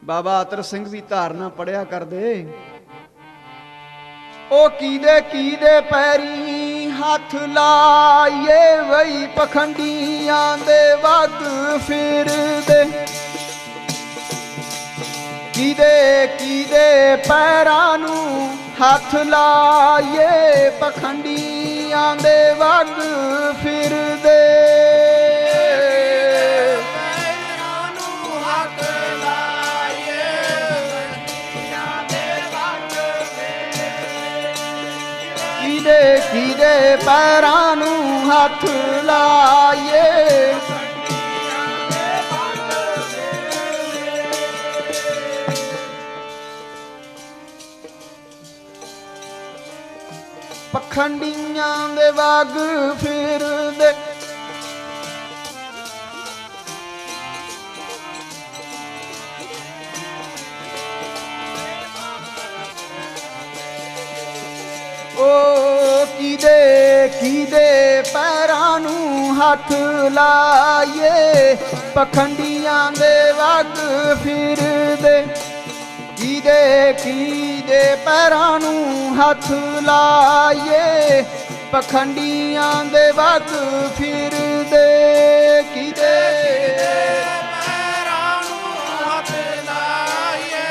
बाबा अतर सिंह भी धारना पढ़िया करदे। ओ कीदे पैरी हाथ लाइए वही पखंडियां दे वग फिर दे। कीदे पैरां नूं हाथ लाइए पखंडियां दे वग फिर दे। कीदे पैरां नूं हथ लाइए पखंडियां दे वग फिर दे। ओ कीदे पैरां नूं हथ लाइए पखंडियां दे वग फिर दे। कीदे पैरां नूं हथ लाइए पखंडियां दे वग फिर दे। कीदे पैरां नूं हथ लाइए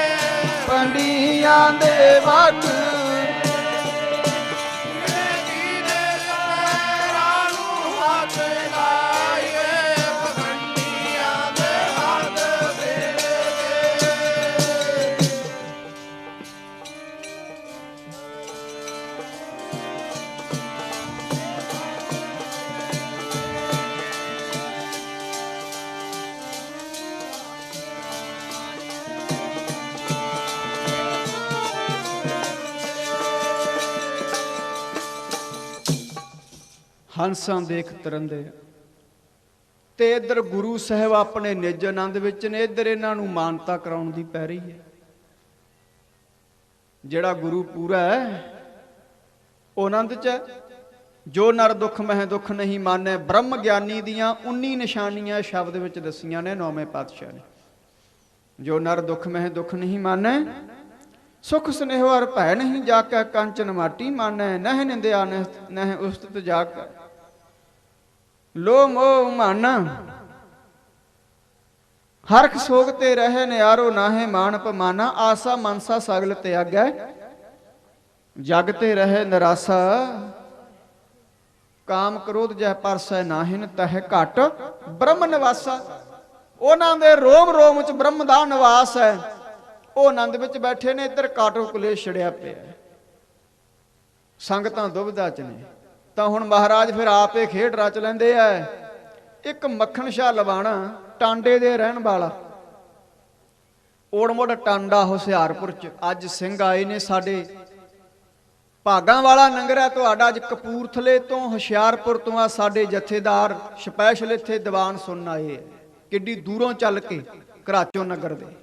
पखंडियां दे वग हंसां देख तरंदे। ते इधर गुरु साहब अपने निज आनंद विच ने, इधर इन्हां नूं मानता कराउण दी पै रही है। जिहड़ा गुरु पूरा है वो आनंद च है। जो नर दुख मह दुख नहीं माने, ब्रह्म ज्ञानी दियां 19 निशानियां शब्द विच दसियां ने नौवें पातशाह ने। जो नर दुख मह दुख नहीं माने, सुख स्नेह और भय नहीं जाकै कंचन माटी माने। नह निंदिया नह उस्तत जाकर लो मोह माना। हरख सोगते रहे नियारो नाहे मान पमाना। आसा मनसा सगल त्यागै जगते रहे निराशा। काम क्रोध जह परसै नाहिन तह घट ब्रह्म निवासा। उन्हां दे रोम रोम च ब्रह्म दा निवास है। वो आनंद विच बैठे ने, इधर काटो कलेश छड़िया पिया। संगतां दुविधा च ने। तो हुण महाराज फिर आप ही खेड रच लैंदे है। एक मक्खण शाह लवाणा टांडे दे रहण वाला, ओड़ मुड़ टांडा हुशियारपुर च। अज सिंह आए ने साडे भागां वाला नंगरा तुहाडा। अज कपूरथले तो हुशियारपुर तो आ साडे जथेदार स्पैशल इत्थे दीवान सुनन आए है। किड्डी दूरों चल के घराचों नगर दे।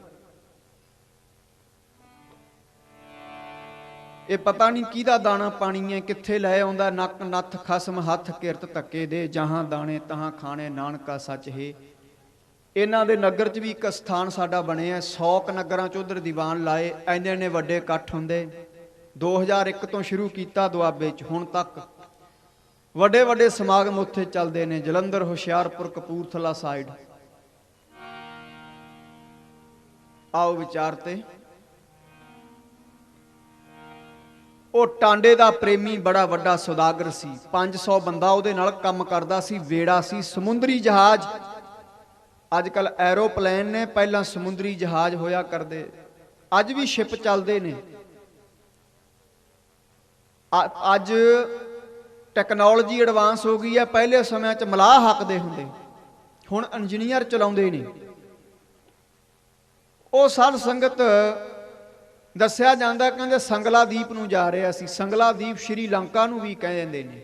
ये पता नहीं किहदा दाना पानी है, कित्थे लै आउंदा नक नथ खसम हथ किरत धक्के दे। जहां दाने तहां खाने नानका सच है। इन्हां दे नगर च भी एक स्थान साडा बनिया। 100 नगरां च उधर दीवान लाए। इन्ने ने वड्डे इकट्ठ हुंदे। 2001 तो शुरू किया दुआबे च, हुण तक वड्डे वड्डे समागम उत्थे चलदे ने। जलंधर हुशियारपुर कपूरथला साइड। आओ विचारते। ਉਹ ਟਾਂਡੇ ਦਾ ਪ੍ਰੇਮੀ ਬੜਾ ਵੱਡਾ ਸੌਦਾਗਰ ਸੀ। 500 ਬੰਦਾ ਉਹਦੇ ਨਾਲ ਕੰਮ ਕਰਦਾ ਸੀ। ਵੇੜਾ ਸੀ, ਸਮੁੰਦਰੀ ਜਹਾਜ਼। ਅੱਜ ਕੱਲ ਐਰੋਪਲੇਨ ਨੇ, ਪਹਿਲਾਂ ਸਮੁੰਦਰੀ ਜਹਾਜ਼ ਹੋਇਆ ਕਰਦੇ। ਅੱਜ ਵੀ ਸ਼ਿਪ ਚੱਲਦੇ ਨੇ। ਅੱਜ ਟੈਕਨੋਲੋਜੀ ਐਡਵਾਂਸ ਹੋ ਗਈ ਹੈ। ਪਹਿਲੇ ਸਮਿਆਂ 'ਚ ਮਲਾਹ ਹੱਕਦੇ ਹੁੰਦੇ, ਹੁਣ ਇੰਜੀਨੀਅਰ ਚਲਾਉਂਦੇ ਨੇ। ਉਹ ਸਾਧ ਸੰਗਤ ਦੱਸਿਆ ਜਾਂਦਾ, ਕਹਿੰਦੇ ਸੰਗਲਾ ਦੀਪ ਨੂੰ ਜਾ ਰਿਹਾ ਸੀ। ਸੰਗਲਾ ਦੀਪ ਸ਼੍ਰੀਲੰਕਾ ਨੂੰ ਵੀ ਕਹਿ ਜਾਂਦੇ ਨੇ।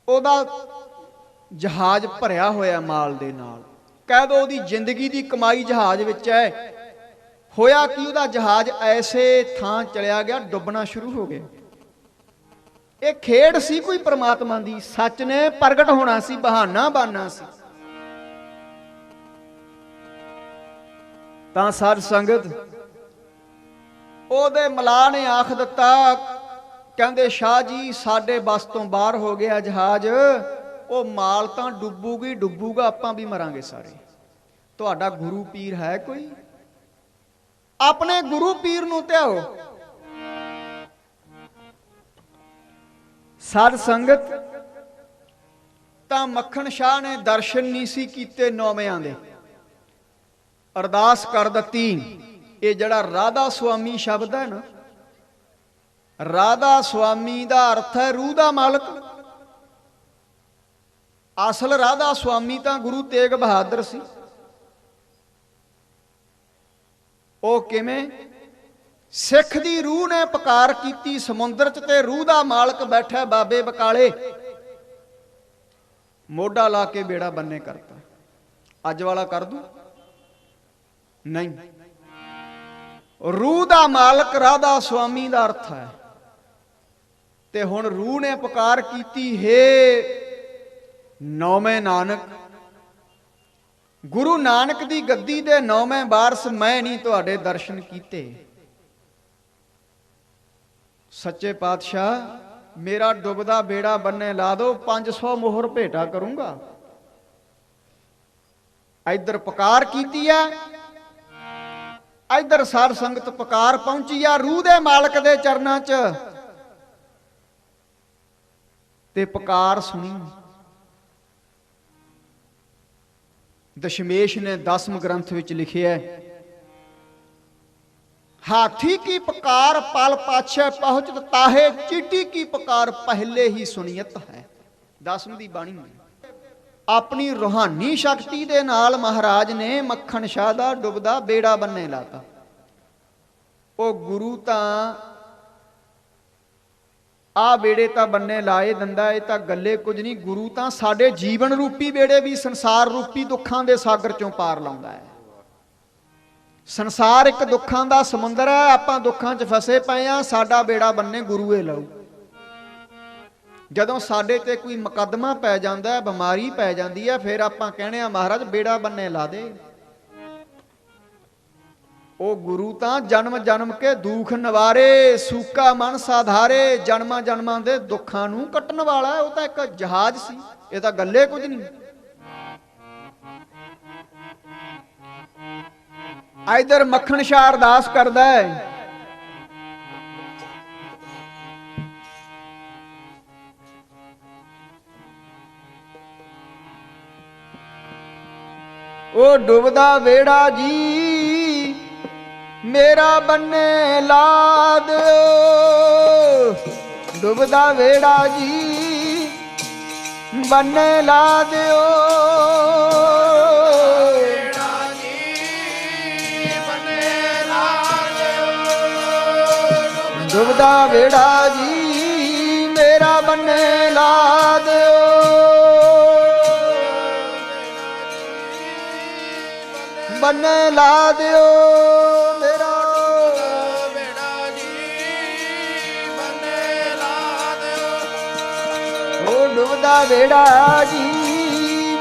ਉਹਦਾ ਜਹਾਜ਼ ਭਰਿਆ ਹੋਇਆ ਮਾਲ ਦੇ ਨਾਲ। ਕਹਿ ਦੋ ਉਹਦੀ ਜ਼ਿੰਦਗੀ ਦੀ ਕਮਾਈ ਜਹਾਜ਼ ਵਿੱਚ ਹੈ। ਹੋਇਆ ਕਿ ਉਹਦਾ ਜਹਾਜ਼ ਐਸੇ ਥਾਂ ਚਲਿਆ ਗਿਆ, ਡੁੱਬਣਾ ਸ਼ੁਰੂ ਹੋ ਗਿਆ। ਇਹ ਖੇਡ ਸੀ ਕੋਈ ਪ੍ਰਮਾਤਮਾ ਦੀ। ਸੱਚ ਨੇ ਪ੍ਰਗਟ ਹੋਣਾ ਸੀ, ਬਹਾਨਾ ਬਣਨਾ ਸੀ। ਤਾਂ ਸਾਧ ਸੰਗਤ ਉਹਦੇ ਮਲਾਹ ਨੇ ਆਖ ਦਿੱਤਾ, ਕਹਿੰਦੇ ਸ਼ਾਹ ਜੀ ਸਾਡੇ ਬਸ ਤੋਂ ਬਾਹਰ ਹੋ ਗਿਆ ਜਹਾਜ਼, ਉਹ ਮਾਲ ਤਾਂ ਡੁੱਬੂਗੀ ਡੁੱਬੂਗਾ, ਆਪਾਂ ਵੀ ਮਰਾਂਗੇ ਸਾਰੇ। ਤੁਹਾਡਾ ਗੁਰੂ ਪੀਰ ਹੈ ਕੋਈ? ਆਪਣੇ ਗੁਰੂ ਪੀਰ ਨੂੰ ਧਿਆਓ। ਸਾਧ ਸੰਗਤ ਤਾਂ ਮੱਖਣ ਸ਼ਾਹ ਨੇ ਦਰਸ਼ਨ ਨਹੀਂ ਸੀ ਕੀਤੇ ਨੌਵਿਆਂ ਦੇ, ਅਰਦਾਸ ਕਰ ਦਿੱਤੀ। ਇਹ ਜਿਹੜਾ ਰਾਧਾ ਸੁਆਮੀ ਸ਼ਬਦ ਹੈ ਨਾ, ਰਾਧਾ ਸੁਆਮੀ ਦਾ ਅਰਥ ਹੈ ਰੂਹ ਦਾ ਮਾਲਕ। ਅਸਲ ਰਾਧਾ ਸੁਆਮੀ ਤਾਂ ਗੁਰੂ ਤੇਗ ਬਹਾਦਰ ਸੀ। ਉਹ ਕਿਵੇਂ? ਸਿੱਖ ਦੀ ਰੂਹ ਨੇ ਪੁਕਾਰ ਕੀਤੀ ਸਮੁੰਦਰ 'ਚ, ਤੇ ਰੂਹ ਦਾ ਮਾਲਕ ਬੈਠਾ ਬਾਬੇ ਬਕਾਲੇ, ਮੋਢਾ ਲਾ ਕੇ ਬੇੜਾ ਬੰਨੇ ਕਰਤਾ। ਅੱਜ ਵਾਲਾ ਕਰ ਦੂ? ਨਹੀਂ। ਰੂਹ ਦਾ ਮਾਲਕ ਰਾਧਾ ਸੁਆਮੀ ਦਾ ਅਰਥ ਹੈ। ਤੇ ਹੁਣ ਰੂਹ ਨੇ ਪੁਕਾਰ ਕੀਤੀ, ਹੇ ਨੌਵੇਂ ਨਾਨਕ, ਗੁਰੂ ਨਾਨਕ ਦੀ ਗੱਦੀ ਦੇ ਨੌਵੇਂ ਵਾਰਸ ਮੈਂ ਨਹੀਂ ਤੁਹਾਡੇ ਦਰਸ਼ਨ ਕੀਤੇ। ਸੱਚੇ ਪਾਤਸ਼ਾਹ ਮੇਰਾ ਡੁੱਬਦਾ ਬੇੜਾ ਬੰਨੇ ਲਾ ਦੋ, 500 ਮੋਹਰ ਭੇਟਾ ਕਰੂੰਗਾ। ਇੱਧਰ ਪੁਕਾਰ ਕੀਤੀ ਹੈ, ਇੱਧਰ ਸਾਧ ਸੰਗਤ ਪੁਕਾਰ ਪਹੁੰਚੀ ਆ ਰੂਹ ਦੇ ਮਾਲਕ ਦੇ ਚਰਨਾਂ 'ਚ, ਤੇ ਪੁਕਾਰ ਸੁਣੀ। ਦਸ਼ਮੇਸ਼ ਨੇ 10ਵੇਂ ਗ੍ਰੰਥ ਵਿੱਚ ਲਿਖਿਆ, हाथी की पुकार पल पाछे पहुंचत ताहे, चीटी की पुकार पहले ही सुनियत है। 10वीं दी बाणी में अपनी रूहानी शक्ति दे नाल महाराज ने मक्खन शाह दा डुबदा बेड़ा बन्ने लाता। ओ गुरु तां आ बेड़े तां बन्ने लाए दिंदा, ये तां गल्ले कुछ नहीं। गुरु तां साडे जीवन रूपी बेड़े भी संसार रूपी दुखां दे सागर चों पार लाउंदा है। संसार एक दुखां दा समुंदर है, आपां दुखां च फसे पए आ, साडा बेड़ा बन्ने गुरुए लाऊ। जदों साडे ते कोई मुकदमा पै जांदा है, बीमारी पै जांदी है, फिर आपां कहने आ महाराज बेड़ा बन्ने ला दे। ओ गुरु तां जन्म जन्म के दुख निवारे, सूका मन साधारे, जन्मां जन्मां दे दुखां नूं कट्टण वाला है। वो तां एक जहाज सी, ये तां गल्ले कुछ नहीं। इधर मक्खन शाह अरदास करदा है, ओ डुबदा बेड़ा जी मेरा बन्ने ला दो, डुबदा बेड़ा जी बन्ने ला दो। डुबदा बेड़ा जी मेरा बन्ने ला दो, बन्ने ला दो मेरा बेड़ा जी बन्ने ला दो। ओ डुबदा बेड़ा जी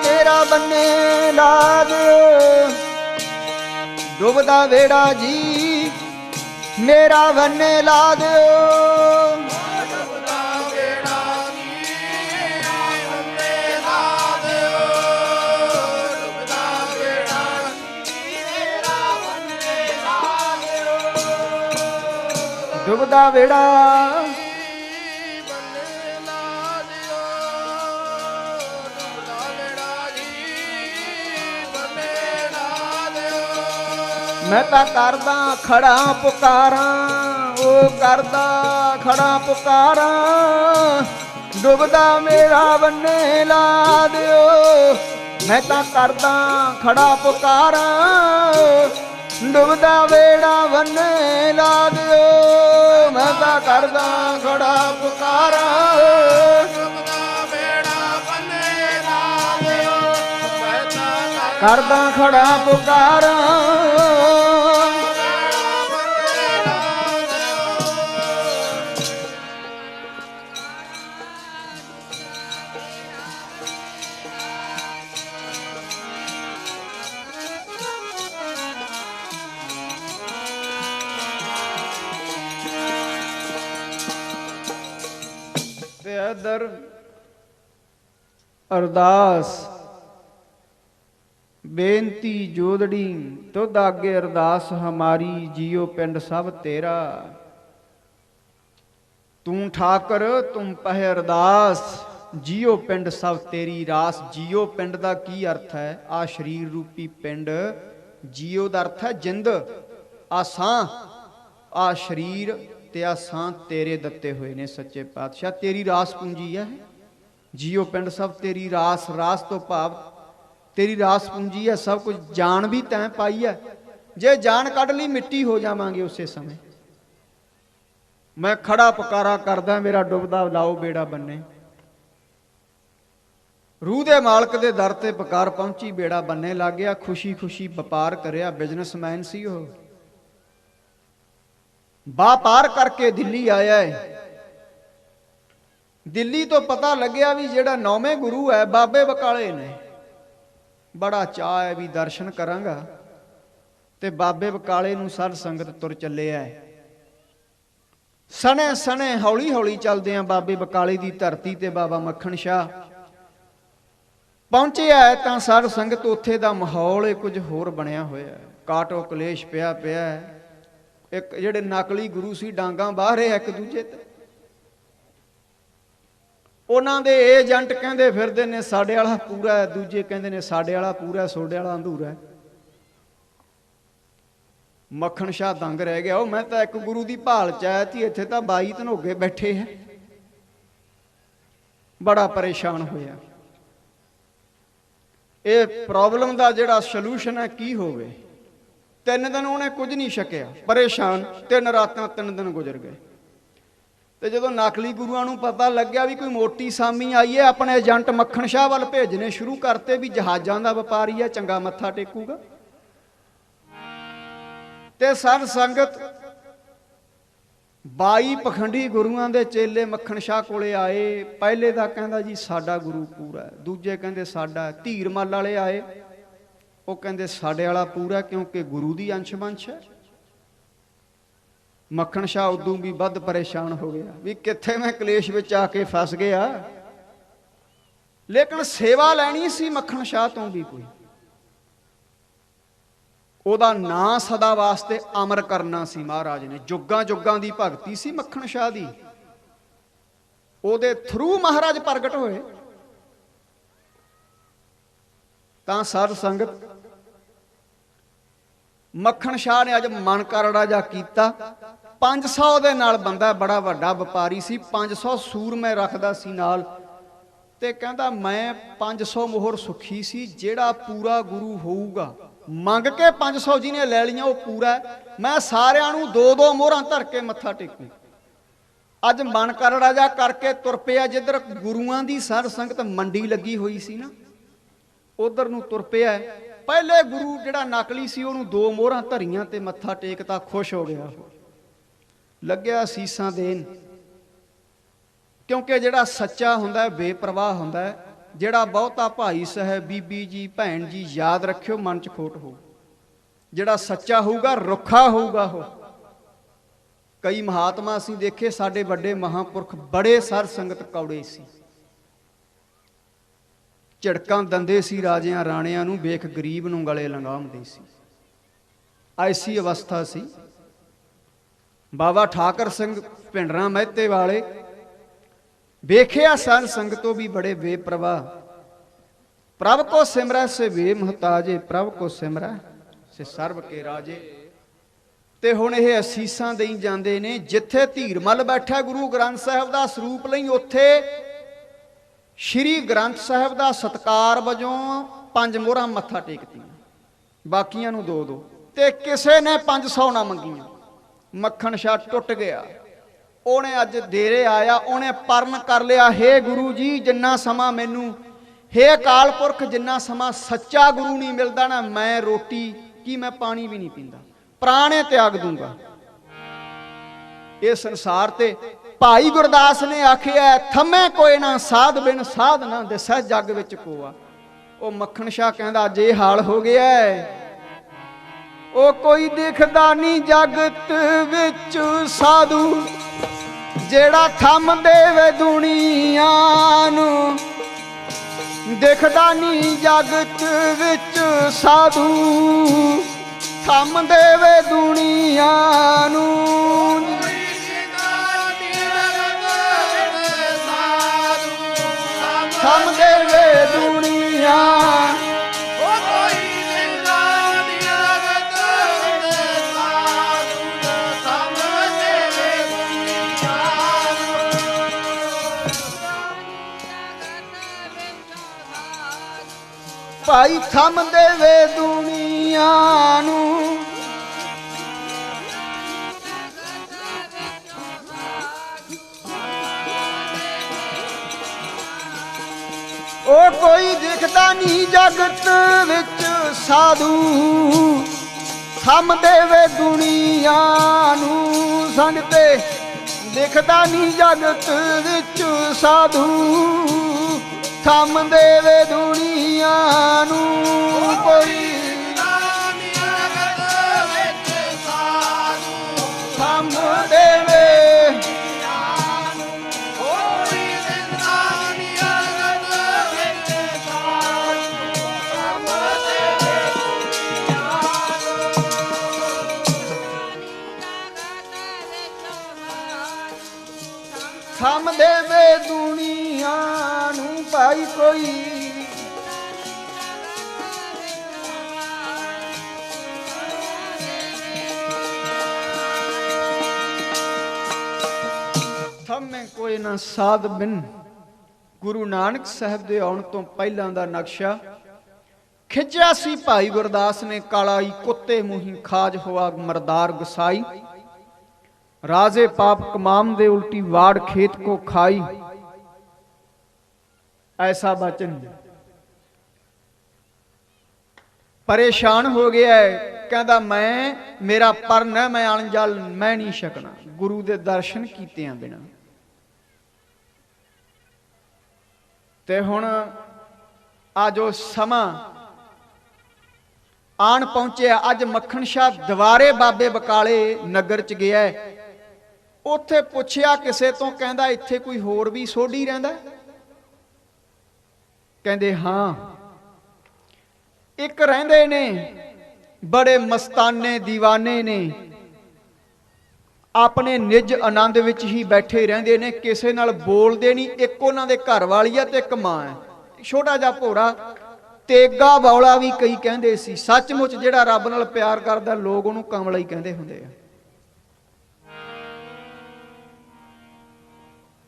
मेरा बन्ने ला दो, डुबदा बेड़ा जी मेरा बन्ने ला दो। डुबदा बेड़ा जी बन्ने ला दो, डुबदा बेड़ा जी मेरा बन्ने ला दो, डुबदा बेड़ा मैं तां करदा खड़ा पुकारां, ओ करदा खड़ा पुकारां, डुबदा मेरा बन्ने ला दिओ। मैं तां करदा खड़ा पुकारां, डुबदा बेड़ा बन्ने ला दिओ। मैं तां करदा खड़ा पुकारां, डुबदा बेड़ा बन्ने ला दिओ। करदा खड़ा पुकारां, इधर अरदास बेनती जोदड़ी तुद आगे अरदास हमारी, जियो पिंड सब तेरा। तू ठाकर तुम पह अरदास, जियो पिंड सब तेरी रास। जियो पिंड का की अर्थ है? आ शरीर रूपी पिंड, जियो का अर्थ है जिंद। आ सां, आ शरीर ते आ सां तेरे दत्ते हुए ने सच्चे पातशाह, तेरी रास पूंजी है। जियो पिंड सब तेरी रास, रास तो भाव तेरी रास पूंजी है। सब कुछ जान भी तैं पाई है, जे जान कढ़ ली मिट्टी हो जावांगे उसे समय। मैं खड़ा पुकारा करदा, मेरा डुबदा लाओ बेड़ा बन्ने। रूह दे मालक दे दर ते पुकार पहुंची, बेड़ा बन्ने लग गया। खुशी खुशी व्यापार करिया, बिजनेसमैन सी हो। व्यापार करके दिल्ली आया है। दिल्ली तो पता लग्या भी जेड़ा नौवें गुरु है बाबे बकाले ने। बड़ा चाह है भी दर्शन करांगा, ते बाबे बकाले नूं साध संगत तुर चले है। सने सने हौली हौली चलदे हैं बाबे बकाले दी धरती ते बाबा मक्खण शाह पहुंचे है। तां साध संगत उत्थे दा माहौल कुछ होर बनिया होया है। काटो कलेश पिया पिया है। एक जेड़े नकली गुरु सी डांगा बाह रहे एक दूजे ते। उन्हां दे एजेंट कहंदे फिरदे ने साडे वाला पूरा है, दूजे कहंदे ने साडे वाला पूरा, सोडे वाला अंधूरा है। मक्खण शाह दंग रह गया। ओ मैं तो एक गुरु की भाल च आया थी, इत्थे तां 22 धनोगे बैठे हैं। बड़ा परेशान होया। ये प्रॉब्लम का जिहड़ा सलूशन है की होवे। 3 दिन उन्हें कुछ नहीं छकिया, परेशान। 3 रातां 3 दिन गुजर गए। तो जो नकली गुरुआं नूं पता लग्या भी कोई मोटी सामी आई है, अपने एजेंट मक्खण शाह वाल भेजने शुरू करते भी जहाज़ां दा व्यापारी है, चंगा मत्था टेकूगा। ते साध संगत 22 पखंडी गुरुआं दे चेले मक्खण शाह कोले आए। पहले दा कहंदा जी साडा गुरु पूरा है, दूजे कहंदे साडा। धीर मल वाले आए, वो कहंदे साडे वाला पूरा क्योंकि गुरु दी अंश वंश है। मक्खण शाह उदों भी वध परेशान हो गया भी कित्थे मैं कलेश विच आके फस गया। लेकिन सेवा लैनी सी मक्खण शाह तो भी कोई, ओदा नां सदा वास्ते अमर करना सी महाराज ने। जुगां जुगां दी भगती सी मक्खण शाह दी, ओदे थरू महाराज प्रगट होए। तां साध संगत मक्खण शाह ने अज मन करड़ा जा कीता। 500 दे नाल बंदा, बड़ा वड्डा व्यापारी सी, 500 सूर मैं रखदा सी नाल। ते कहंदा मैं 500 मोहर सुखी सी, जेड़ा पूरा गुरु होऊगा मंग के 500 जिन्हें ले लिया वो पूरा है। मैं सारियां नूं 2-2 मोहरां धर के मत्था टेकू। अज मन करड़ा जा करके तुर पिया जिधर गुरुआं दी साध संगत मंडी लगी हुई सी ना, उधर नूं तुर पिया। पहले गुरु जिहड़ा नकली सी उहनूं 2 मोहरां धरियां ते मत्था टेकता, खुश हो गया, लग्या सीसां देन। क्योंकि जिहड़ा सच्चा हुंदा बेप्रवाह हुंदा। जिहड़ा बहुता भाई साहब बीबी जी भैन जी याद रखियो मन च खोट हो। जिहड़ा सच्चा होऊगा रुखा होऊगा। हो कई महात्मा असीं देखे, साडे वड्डे महापुरख बड़े साध संगत कौड़े सी, झड़कां दंदे सी राजियां राणियां नूं, वेख गरीब नूं गले लंघाउंदे सी। ऐसी अवस्था सी। बाबा ठाकर सिंह भिंडरां महते वाले वेख्या साध संगतों भी बड़े बेप्रवाह। प्रभ को सिमरै से वे मुहताजे, प्रभ को सिमरै से सर्व के राजे। ते हुण ये असीसां देई जांदे ने। जिथे धीरमल बैठा गुरु ग्रंथ साहिब दा स्वरूप लई, उत्थे श्री ग्रंथ साहिब दा सत्कार वजों 5 मोहरां मत्था टेकतीआं, बाकियां नूं 2-2। ते किसे ने 500 ना मंगियां। मक्खण शाह टुट गया। उन्हें अज डेरे आया, उन्हें परन कर लिया, हे गुरु जी जिन्ना समा मैनू, हे अकाल पुरख जिन्ना समा सच्चा गुरु नहीं मिलता ना, मैं रोटी की मैं पानी भी नहीं पींदा, प्राणे त्याग दूंगा। ये संसार ते भाई गुरदास ने आखिया थमे कोई ना साध बिन साध ना दिसै जग विच कोआ। वो मक्खण शाह कहंदा जे हाल हो गया है, ओ कोई दिखदा नहीं जगत विच साधु, ਜਿਹੜਾ ਥੰਮ ਦੇਵੇ ਦੁਨੀਆ ਨੂੰ, ਦਿਖਦਾ ਨਹੀਂ ਜਗਤ ਵਿੱਚ ਸਾਧੂ, ਥੰਮ ਦੇਵੇ ਦੁਨੀਆ ਨੂੰ। ਥੰਮ ਦੇਵੇ ਦੁਨੀਆ, ਭਾਈ ਥੰਮ ਦੇਵੇ ਦੁਨੀਆ ਨੂੰ। ਉਹ ਕੋਈ ਦਿਖਦਾ ਨਹੀਂ ਜਗਤ ਵਿੱਚ ਸਾਧੂ, ਥੰਮ ਦੇਵੇ ਦੁਨੀਆ ਨੂੰ। ਸੰਗ ਤੇ ਦਿਖਦਾ ਨਹੀਂ ਜਗਤ ਵਿੱਚ ਸਾਧੂ, ਥੰਮ ਦੇਵੇ ਦੁਨੀਆ ਨੂੰ। ਕੋਈ ਥੰਮ ਦੇਵੇ, ਥੰਮ ਦੇਵੇ ਦੁਨੀਆ ਨੂੰ। ਭਾਈ ਕੋਈ ਥੰਮੇ ਕੋਈ ਨਾ ਸਾਧ ਬਿਨ। ਗੁਰੂ ਨਾਨਕ ਸਾਹਿਬ ਦੇ ਆਉਣ ਤੋਂ ਪਹਿਲਾਂ ਦਾ ਨਕਸ਼ਾ ਖਿੱਚਿਆ ਸੀ ਭਾਈ ਗੁਰਦਾਸ ਨੇ। ਕਾਲਾਈ ਕੁੱਤੇ ਮੂੰਹੀ ਖਾਜ ਹੋਆ ਮਰਦਾਰ ਗੁਸਾਈ, राजे पाप कमाम दे उल्टी वाड़ खेत को खाई। ऐसा वचन परेशान हो गया है, कहता मैं मेरा परन है, मैं आन जाल मैं नहीं सकना। गुरु दे दर्शन कीतियां बिना ते हुण आ जो समा आन पहुंचे। अज मक्खन शाह दवारे बाबे बकाले नगर च गया है। ਉੱਥੇ ਪੁੱਛਿਆ ਕਿਸੇ ਤੋਂ, ਕਹਿੰਦਾ ਇੱਥੇ ਕੋਈ ਹੋਰ ਵੀ ਸੋਢੀ ਰਹਿੰਦਾ? ਕਹਿੰਦੇ ਹਾਂ, ਇੱਕ ਰਹਿੰਦੇ ਨੇ ਬੜੇ ਮਸਤਾਨੇ ਦੀਵਾਨੇ ਨੇ, ਆਪਣੇ ਨਿਜ ਆਨੰਦ ਵਿੱਚ ਹੀ ਬੈਠੇ ਰਹਿੰਦੇ ਨੇ, ਕਿਸੇ ਨਾਲ ਬੋਲਦੇ ਨਹੀਂ। ਇੱਕ ਉਹਨਾਂ ਦੇ ਘਰ ਵਾਲੀ ਆ ਤੇ ਇੱਕ ਮਾਂ ਹੈ, ਛੋਟਾ ਜਿਹਾ ਭੋਰਾ ਤੇਗਾ ਬੌਲਾ ਵੀ ਕਈ ਕਹਿੰਦੇ ਸੀ। ਸੱਚਮੁੱਚ ਜਿਹੜਾ ਰੱਬ ਨਾਲ ਪਿਆਰ ਕਰਦਾ ਲੋਕ ਉਹਨੂੰ ਕਮਲਾ ਹੀ ਕਹਿੰਦੇ ਹੁੰਦੇ ਆ।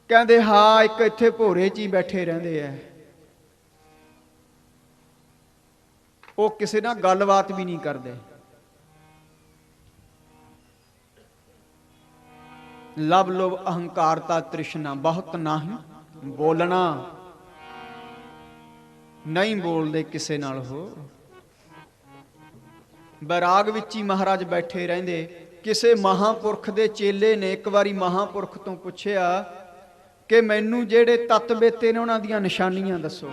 ਕਹਿੰਦੇ ਹਾਂ, ਇੱਕ ਇੱਥੇ ਭੋਰੇ 'ਚ ਹੀ ਬੈਠੇ ਰਹਿੰਦੇ ਆ। ਉਹ ਕਿਸੇ ਨਾਲ ਗੱਲਬਾਤ ਵੀ ਨਹੀਂ ਕਰਦੇ। ਲਵ ਲੋਭ ਅਹੰਕਾਰਤਾ ਤ੍ਰਿਸ਼ਨਾ ਬਹੁਤ ਨਾਹੀਂ, ਬੋਲਣਾ ਨਹੀਂ ਬੋਲਦੇ ਕਿਸੇ ਨਾਲ। ਹੋ ਬੈਰਾਗ ਵਿੱਚ ਹੀ ਮਹਾਰਾਜ ਬੈਠੇ ਰਹਿੰਦੇ। ਕਿਸੇ ਮਹਾਂਪੁਰਖ ਦੇ ਚੇਲੇ ਨੇ ਇੱਕ ਵਾਰੀ ਮਹਾਂਪੁਰਖ ਤੋਂ ਪੁੱਛਿਆ ਕਿ ਮੈਨੂੰ ਜਿਹੜੇ ਤੱਤ ਬੇਤੇ ਨੇ ਉਹਨਾਂ ਦੀਆਂ ਨਿਸ਼ਾਨੀਆਂ ਦੱਸੋ।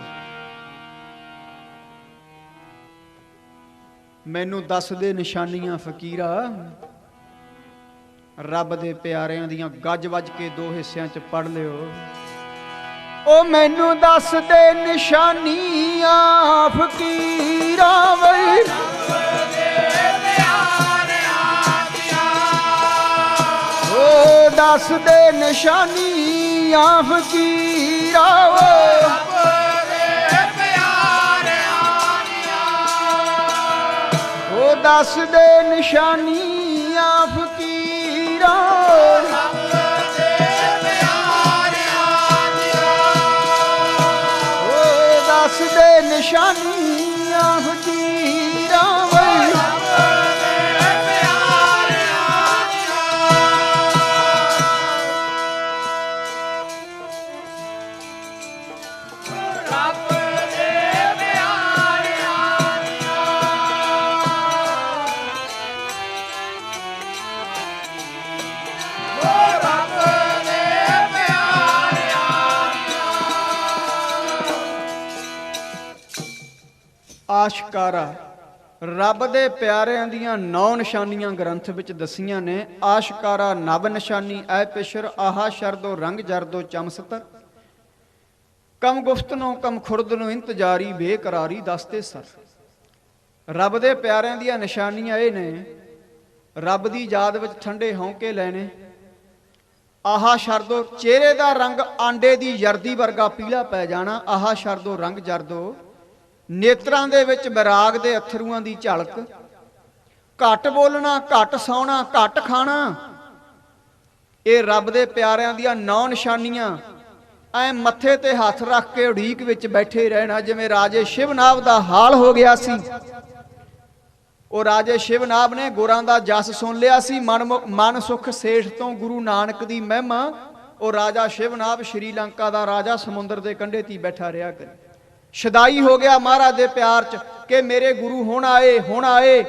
ਮੈਨੂੰ ਦੱਸ ਦੇ ਨਿਸ਼ਾਨੀਆਂ ਫਕੀਰਾ। ਰੱਬ ਦੇ ਪਿਆਰਿਆਂ ਦੀਆਂ ਗੱਜ ਵੱਜ ਕੇ ਦੋ ਹਿੱਸਿਆਂ 'ਚ ਪੜ੍ਹ ਲਿਓ। ਉਹ ਮੈਨੂੰ ਦੱਸ ਦੇ ਨਿਸ਼ਾਨੀਆਂ ਫਕੀਰਾ ਵੇ, ਉਹ ਦੱਸ ਦੇ ਨਿਸ਼ਾਨੀਆਂ ਫਕੀਰਾ ਵੇ। ਉਹ ਦੱਸ ਦੇ ਨਿਸ਼ਾਨੀਆਂ ਫਕੀਰਾ, ਉਹ ਦੱਸ ਦੇ ਨਿਸ਼ਾਨੀਆਂ ਫਕੀਰਾ ਵੇ। ਆਸ਼ਕਾਰਾ ਰੱਬ ਦੇ ਪਿਆਰਿਆਂ ਦੀਆਂ 9 ਨਿਸ਼ਾਨੀਆਂ ਗ੍ਰੰਥ ਵਿੱਚ ਦਸੀਆਂ ਨੇ। ਆਸ਼ਕਾਰਾ ਨਵ ਨਿਸ਼ਾਨੀ ਐ ਪਿਸ਼ਰ ਆਹਾ ਸ਼ਰਦੋ ਰੰਗ ਜਰਦੋ ਚਮਸਤਰ ਕਮ ਗੁਫਤਨੋਂ ਕਮ ਖੁਰਦ ਨੂੰ ਇੰਤਜ਼ਾਰੀ ਬੇਕਰਾਰੀ ਦਸਤੇ ਸਰ। ਰੱਬ ਦੇ ਪਿਆਰਿਆਂ ਦੀਆਂ ਨਿਸ਼ਾਨੀਆਂ ਇਹ ਨੇ, ਰੱਬ ਦੀ ਯਾਦ ਵਿੱਚ ਠੰਡੇ ਹੌਂਕੇ ਲੈਣੇ। ਆਹਾ ਸ਼ਰਦੋ ਚਿਹਰੇ ਦਾ ਰੰਗ ਆਂਡੇ ਦੀ ਜਰਦੀ ਵਰਗਾ ਪੀਲਾ ਪੈ ਜਾਣਾ। ਆਹਾ ਸ਼ਰਦੋ ਰੰਗ ਜਰਦੋ ਨੇਤਰਾਂ ਦੇ ਵਿੱਚ ਵਿਰਾਗ ਦੇ ਅਥਰੂਆਂ ਦੀ ਝਲਕ। ਘੱਟ ਬੋਲਣਾ, ਘੱਟ ਸੌਣਾ, ਘੱਟ ਖਾਣਾ, ਇਹ ਰੱਬ ਦੇ ਪਿਆਰਿਆਂ ਦੀਆਂ 9 ਨਿਸ਼ਾਨੀਆਂ। ਐ ਮੱਥੇ ਤੇ ਹੱਥ ਰੱਖ ਕੇ ਉਡੀਕ ਵਿੱਚ ਬੈਠੇ ਰਹਿਣਾ, ਜਿਵੇਂ ਰਾਜੇ ਸ਼ਿਵਨਾਭ ਦਾ ਹਾਲ ਹੋ ਗਿਆ ਸੀ। ਉਹ ਰਾਜੇ ਸ਼ਿਵਨਾਭ ਨੇ ਗੁਰਾਂ ਦਾ ਜਸ ਸੁਣ ਲਿਆ ਸੀ। ਮਨ ਸੁਖ ਸੇਠ ਤੋਂ ਗੁਰੂ ਨਾਨਕ ਦੀ ਮਹਿਮਾ। ਉਹ ਰਾਜਾ ਸ਼ਿਵਨਾਭ ਸ਼੍ਰੀਲੰਕਾ ਦਾ ਰਾਜਾ ਸਮੁੰਦਰ ਦੇ ਕੰਢੇ ਤੀ ਬੈਠਾ ਰਿਹਾ ਕਰੇ। ਸ਼ਦਾਈ ਹੋ ਗਿਆ ਮਹਾਰਾਜ ਦੇ ਪਿਆਰ ਚ ਕਿ ਮੇਰੇ ਗੁਰੂ ਹੁਣ ਆਏ, ਹੁਣ ਆਏ।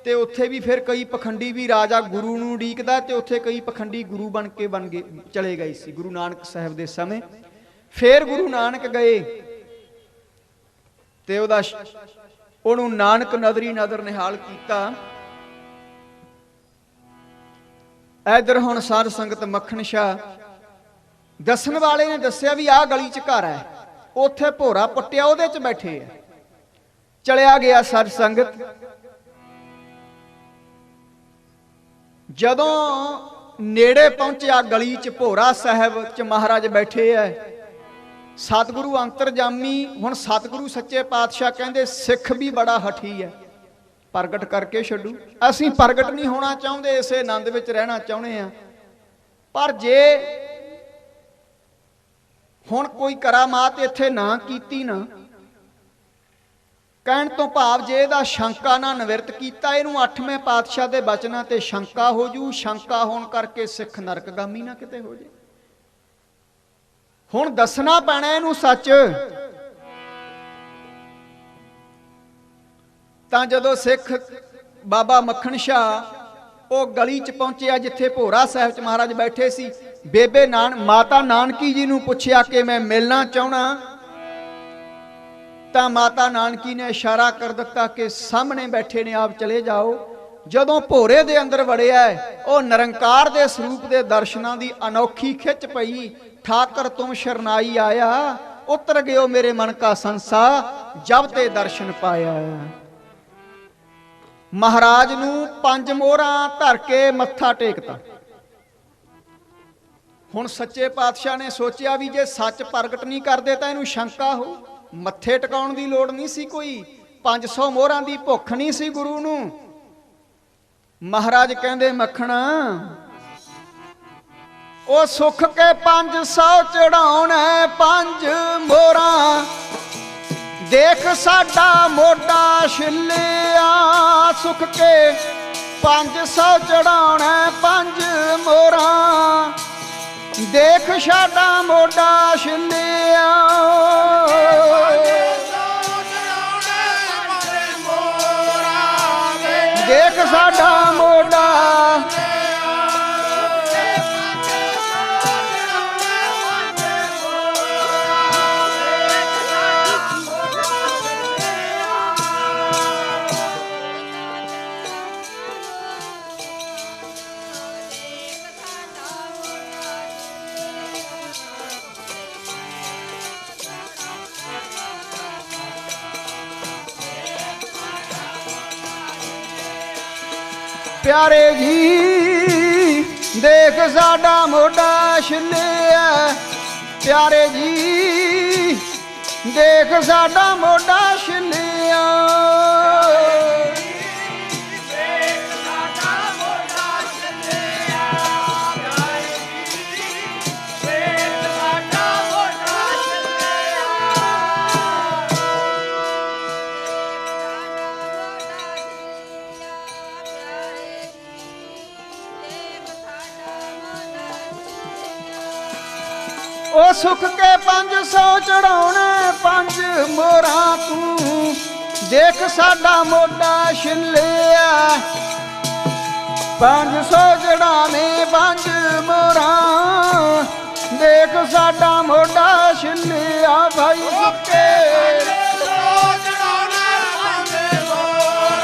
ਤੇ ਉੱਥੇ ਵੀ ਫਿਰ ਕਈ ਪਖੰਡੀ ਵੀ ਰਾਜਾ ਗੁਰੂ ਨੂੰ ਉਡੀਕਦਾ, ਤੇ ਉੱਥੇ ਕਈ ਪਖੰਡੀ ਗੁਰੂ ਬਣ ਗਏ ਚਲੇ ਗਏ ਸੀ ਗੁਰੂ ਨਾਨਕ ਸਾਹਿਬ ਦੇ ਸਮੇਂ। ਫਿਰ ਗੁਰੂ ਨਾਨਕ ਗਏ ਤੇ ਉਹਨੂੰ ਨਾਨਕ ਨਦਰੀ ਨਦਰ ਨਿਹਾਲ ਕੀਤਾ। ਇਧਰ ਹੁਣ ਸਾਧ ਸੰਗਤ ਮੱਖਣ ਸ਼ਾਹ ਦੱਸਣ ਵਾਲੇ ਨੇ ਦੱਸਿਆ ਵੀ ਆਹ ਗਲੀ ਚ ਘਰ ਹੈ, ਉੱਥੇ ਭੋਰਾ ਪੱਟਿਆ, ਉਹਦੇ ਚ ਬੈਠੇ ਆ। ਚਲਿਆ ਗਿਆ ਸਾਧ ਸੰਗਤ। ਜਦੋਂ ਨੇੜੇ ਪਹੁੰਚਿਆ ਗਲੀ ਚ ਭੋਰਾ ਸਾਹਿਬ ਚ ਮਹਾਰਾਜ ਬੈਠੇ ਐ। ਸਤਿਗੁਰੂ ਅੰਤਰਜਾਮੀ। ਹੁਣ ਸਤਿਗੁਰੂ ਸੱਚੇ ਪਾਤਸ਼ਾਹ ਕਹਿੰਦੇ ਸਿੱਖ ਵੀ ਬੜਾ ਹਠੀ ਹੈ, ਪ੍ਰਗਟ ਕਰਕੇ ਛੱਡੂ। ਅਸੀਂ ਪ੍ਰਗਟ ਨਹੀਂ ਹੋਣਾ ਚਾਹੁੰਦੇ, ਇਸੇ ਆਨੰਦ ਵਿੱਚ ਰਹਿਣਾ ਚਾਹੁੰਦੇ ਆ। ਪਰ ਜੇ ਹੁਣ ਕੋਈ ਕਰਾਮਾਤ ਇੱਥੇ ਨਾ ਕੀਤੀ ਨਾ, ਕਹਿਣ ਤੋਂ ਭਾਵ ਜੇ ਇਹਦਾ ਸ਼ੰਕਾ ਨਾ ਨਿਵਰਤ ਕੀਤਾ, ਇਹਨੂੰ 8ਵੇਂ ਪਾਤਸ਼ਾਹ ਦੇ ਬਚਨਾਂ ਤੇ ਸ਼ੰਕਾ ਹੋ ਜੂ। ਸ਼ੰਕਾ ਹੋਣ ਕਰਕੇ ਸਿੱਖ ਨਰਕਗਾਮੀ ਨਾ ਕਿਤੇ ਹੋ ਜੇ। ਹੁਣ ਦੱਸਣਾ ਪੈਣਾ ਇਹਨੂੰ ਸੱਚ। ਤਾਂ ਜਦੋਂ ਸਿੱਖ ਬਾਬਾ ਮੱਖਣ ਸ਼ਾਹ ਉਹ ਗਲੀ ਚ ਪਹੁੰਚਿਆ ਜਿੱਥੇ ਭੋਰਾ ਸਾਹਿਬ ਚ ਮਹਾਰਾਜ ਬੈਠੇ ਸੀ, ਬੇਬੇ ਮਾਤਾ ਨਾਨਕੀ ਜੀ ਨੂੰ ਪੁੱਛਿਆ ਕਿ ਮੈਂ ਮਿਲਣਾ ਚਾਹਣਾ। ਤਾਂ ਮਾਤਾ ਨਾਨਕੀ ਨੇ ਇਸ਼ਾਰਾ ਕਰ ਦਿੱਤਾ ਕਿ ਸਾਹਮਣੇ ਬੈਠੇ ਨੇ, ਆਪ ਚਲੇ ਜਾਓ। ਜਦੋਂ ਭੋਰੇ ਦੇ ਅੰਦਰ ਵੜਿਆ, ਉਹ ਨਿਰੰਕਾਰ ਦੇ ਸਰੂਪ ਦੇ ਦਰਸ਼ਨਾਂ ਦੀ ਅਨੋਖੀ ਖਿੱਚ ਪਈ। ਠਾਕਰ ਤੁਮ ਸ਼ਰਨਾਈ ਆਇਆ, ਉਤਰ ਗਿਓ ਮੇਰੇ ਮਨ ਕਾ ਸੰਸਾ, ਜਬ ਤੇ ਦਰਸ਼ਨ ਪਾਇਆ। ਮਹਾਰਾਜ ਨੂੰ 5 ਮੋਹਰਾਂ ਧਰ ਕੇ ਮੱਥਾ ਟੇਕਤਾ। ਹੁਣ ਸੱਚੇ ਪਾਤਸ਼ਾਹ ਨੇ ਸੋਚਿਆ ਵੀ ਜੇ ਸੱਚ ਪ੍ਰਗਟ ਨਹੀਂ ਕਰਦੇ ਤਾਂ ਇਹਨੂੰ ਸ਼ੰਕਾ ਹੋ। ਮੱਥੇ ਟਿਕਾਉਣ ਦੀ ਲੋੜ ਨਹੀਂ ਸੀ ਕੋਈ, 500 ਮੋਹਰਾਂ ਦੀ ਭੁੱਖ ਨਹੀਂ ਸੀ ਗੁਰੂ ਨੂੰ। ਮਹਾਰਾਜ ਕਹਿੰਦੇ ਮੱਖਣਾ ਉਹ ਸੁੱਖ ਕੇ 500 ਚੜਾਉਣਾ 5 ਮੋਹਰਾਂ, ਦੇਖ ਸਾਡਾ ਮੋਢਾ ਛਿੱਲਿਆ। ਸੁੱਖ ਕੇ 500 ਚੜਾਉਣਾ 5 ਮੋਹਰਾਂ, ਦੇਖ ਸਾਡਾ ਮੋਢਾ ਛਿੱਲਿਆ। ਦੇਖ ਸਾਡਾ ਮੋਢਾ ਪਿਆਰੇ ਜੀ, ਦੇਖ ਸਾਡਾ ਮੋਢਾ ਛਿੱਲਿਆ। ਪਿਆਰੇ ਜੀ, ਦੇਖ ਸਾਡਾ ਮੋਢਾ ਛਿੱਲਿਆ। ਉਹ ਸੁੱਖ ਕੇ 500 ਚੜਾਉਣਾ 5 ਮੋਹਰਾਂ, ਤੂੰ ਦੇਖ ਸਾਡਾ ਮੋਢਾ ਛਿੱਲਿਆ। 500 ਚੜਾਵੇਂ 5 ਮੋਹਰਾਂ, ਦੇਖ ਸਾਡਾ ਮੋਢਾ ਛਿੱਲਿਆ। ਭਾਈ ਸੁੱਕੇ 500 ਚੜਾਉਣਾ 5 ਮੋਹਰਾਂ,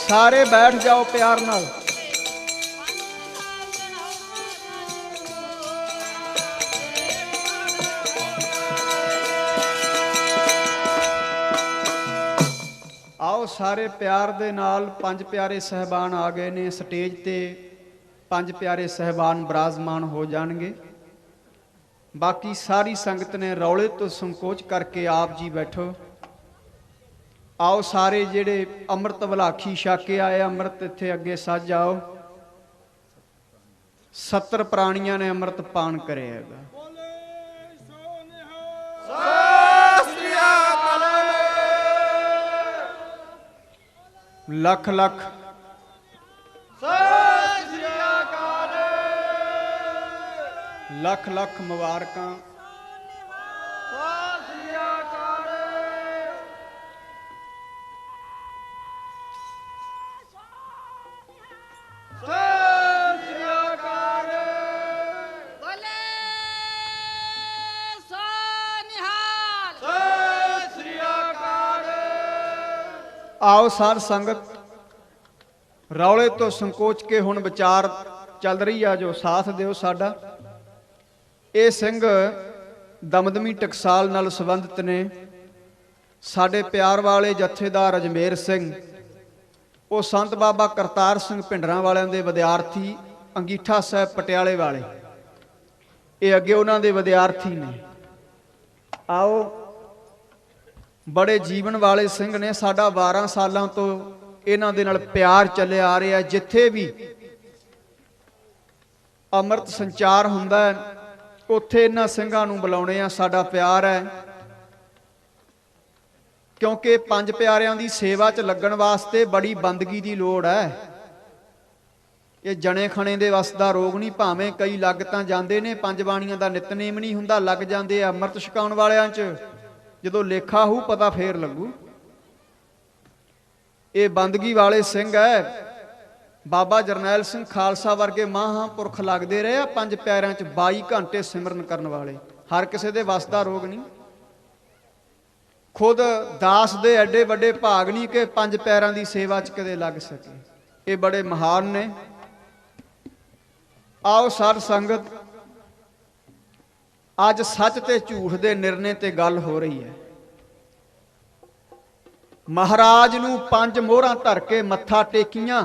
सारे बैठ जाओ प्यार नाल। आओ सारे प्यार दे नाल। पंज प्यारे सहबान आ गए ने स्टेज ते। पंज प्यारे सहबान विराजमान हो जाणगे। बाकी सारी संगत ने रौले तो संकोच करके आप जी बैठो। आओ सारे जेड़े अमृत वलाखी छाके आए अमृत इत्थे अगे सज आओ। 70 प्राणियां ने अमृत पान करे हैगा। लख लख लख लख मुबारकां। आओ साध संगत रौले तो संकोच के हुण विचार चल रही है जो साथ दिओ साडा। ये सिंह दमदमी टकसाल नाल संबंधित ने। साडे प्यार वाले जथेदार अजमेर सिंह वो संत बाबा करतार सिंह भिंडरां वालियां दे विद्यार्थी अंगीठा साहब पटियाले वाले ये अगे उन्हां दे विद्यार्थी ने। आओ बड़े जीवन वाले सिंह ने। साडा 12 सालों तो इन्हां दे नाल प्यार चले आ रहा है। जिथे भी अमृत संचार हुंदा है उत्थे इन्हां सिंघां नूं बुलाउणे आ। साडा प्यार है क्योंकि पंज प्यारियां दी सेवा च लगण वास्ते बड़ी बंदगी दी लोड़ है। ये जने खने दे वस दा रोग नहीं। भावें कई लग तां जांदे ने पंज बाणियां दा नितनेम नहीं हुंदा लग जांदे आ। अमृत छकाउण वालियां च जदों लेखा होऊ पता फेर लगू। ये बंदगी वाले सिंह है। बाबा जरनैल सिंह खालसा वर्गे महापुरख लगते रहे। पंज प्यारिਆਂ च 22 घंटे सिमरन करने वाले। हर किसी के वस दा रोग नहीं। खुद दास दे एडे वड्डे भाग नहीं कि पंज प्यारिਆਂ की सेवा च कदे लग सके। ये बड़े महान ने। आओ साध संगत अज सच ते झूठ दे निर्णय ते गल हो रही है। महाराज नूं 5 मोहरां धर के मत्था टेकियां।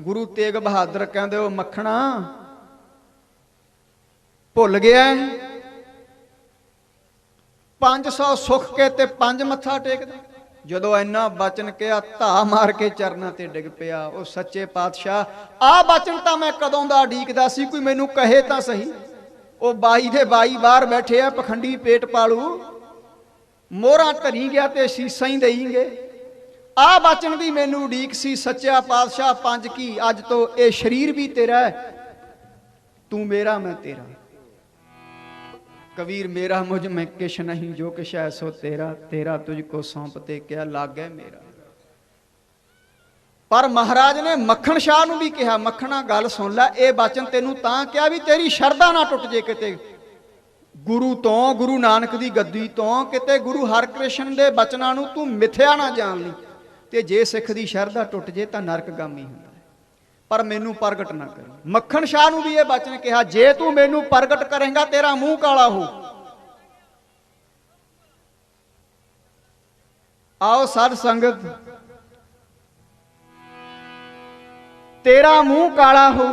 गुरु तेग बहादुर कहंदे ओ मखणा भुल गया 500 सुख के ते 5 मत्था टेकदा। जदों इन्ना बचन कहा धा मार के चरना ते डिग पिया। ओ सच्चे पातशाह आ बचन तां मैं कदों दा उडीकदा सी कोई मैनूं कहे तां सही। ओ 22 दे 22 बाहर बैठे आ पखंडी पेट पालू। मोहरां धरी गया ते सीसां ही देईंगे। आ बचन दी मैनू उडीक सी सच्चा पातशाह 5 की। अज तो ये शरीर भी तेरा है तू मेरा मैं तेरा। कबीर मेरा मुझ में किश नहीं जो किश है सो तेरा। तेरा तुझको सौंपते क्या लागे मेरा। पर महाराज ने मक्खण शाह नूं भी कहा मक्खणा गल सुन लै। ये बचन तेनू तां कहा भी तेरी शरधा ना टुट जे किते गुरु तो गुरु नानक दी गद्दी तो किते गुरु हरकृष्ण दे बचनां नूं तू मिथ्या ना जान ली। ते जे सिख दी शरधा टुट जे तां नरकगामी हुंदा है। पर मैनू प्रगट ना करी। मक्खण शाह नूं भी ये बचन कहा जे तू मैनू प्रगट करेगा तेरा मूँह काला हो। आओ साध संगत तेरा मूँह काला हो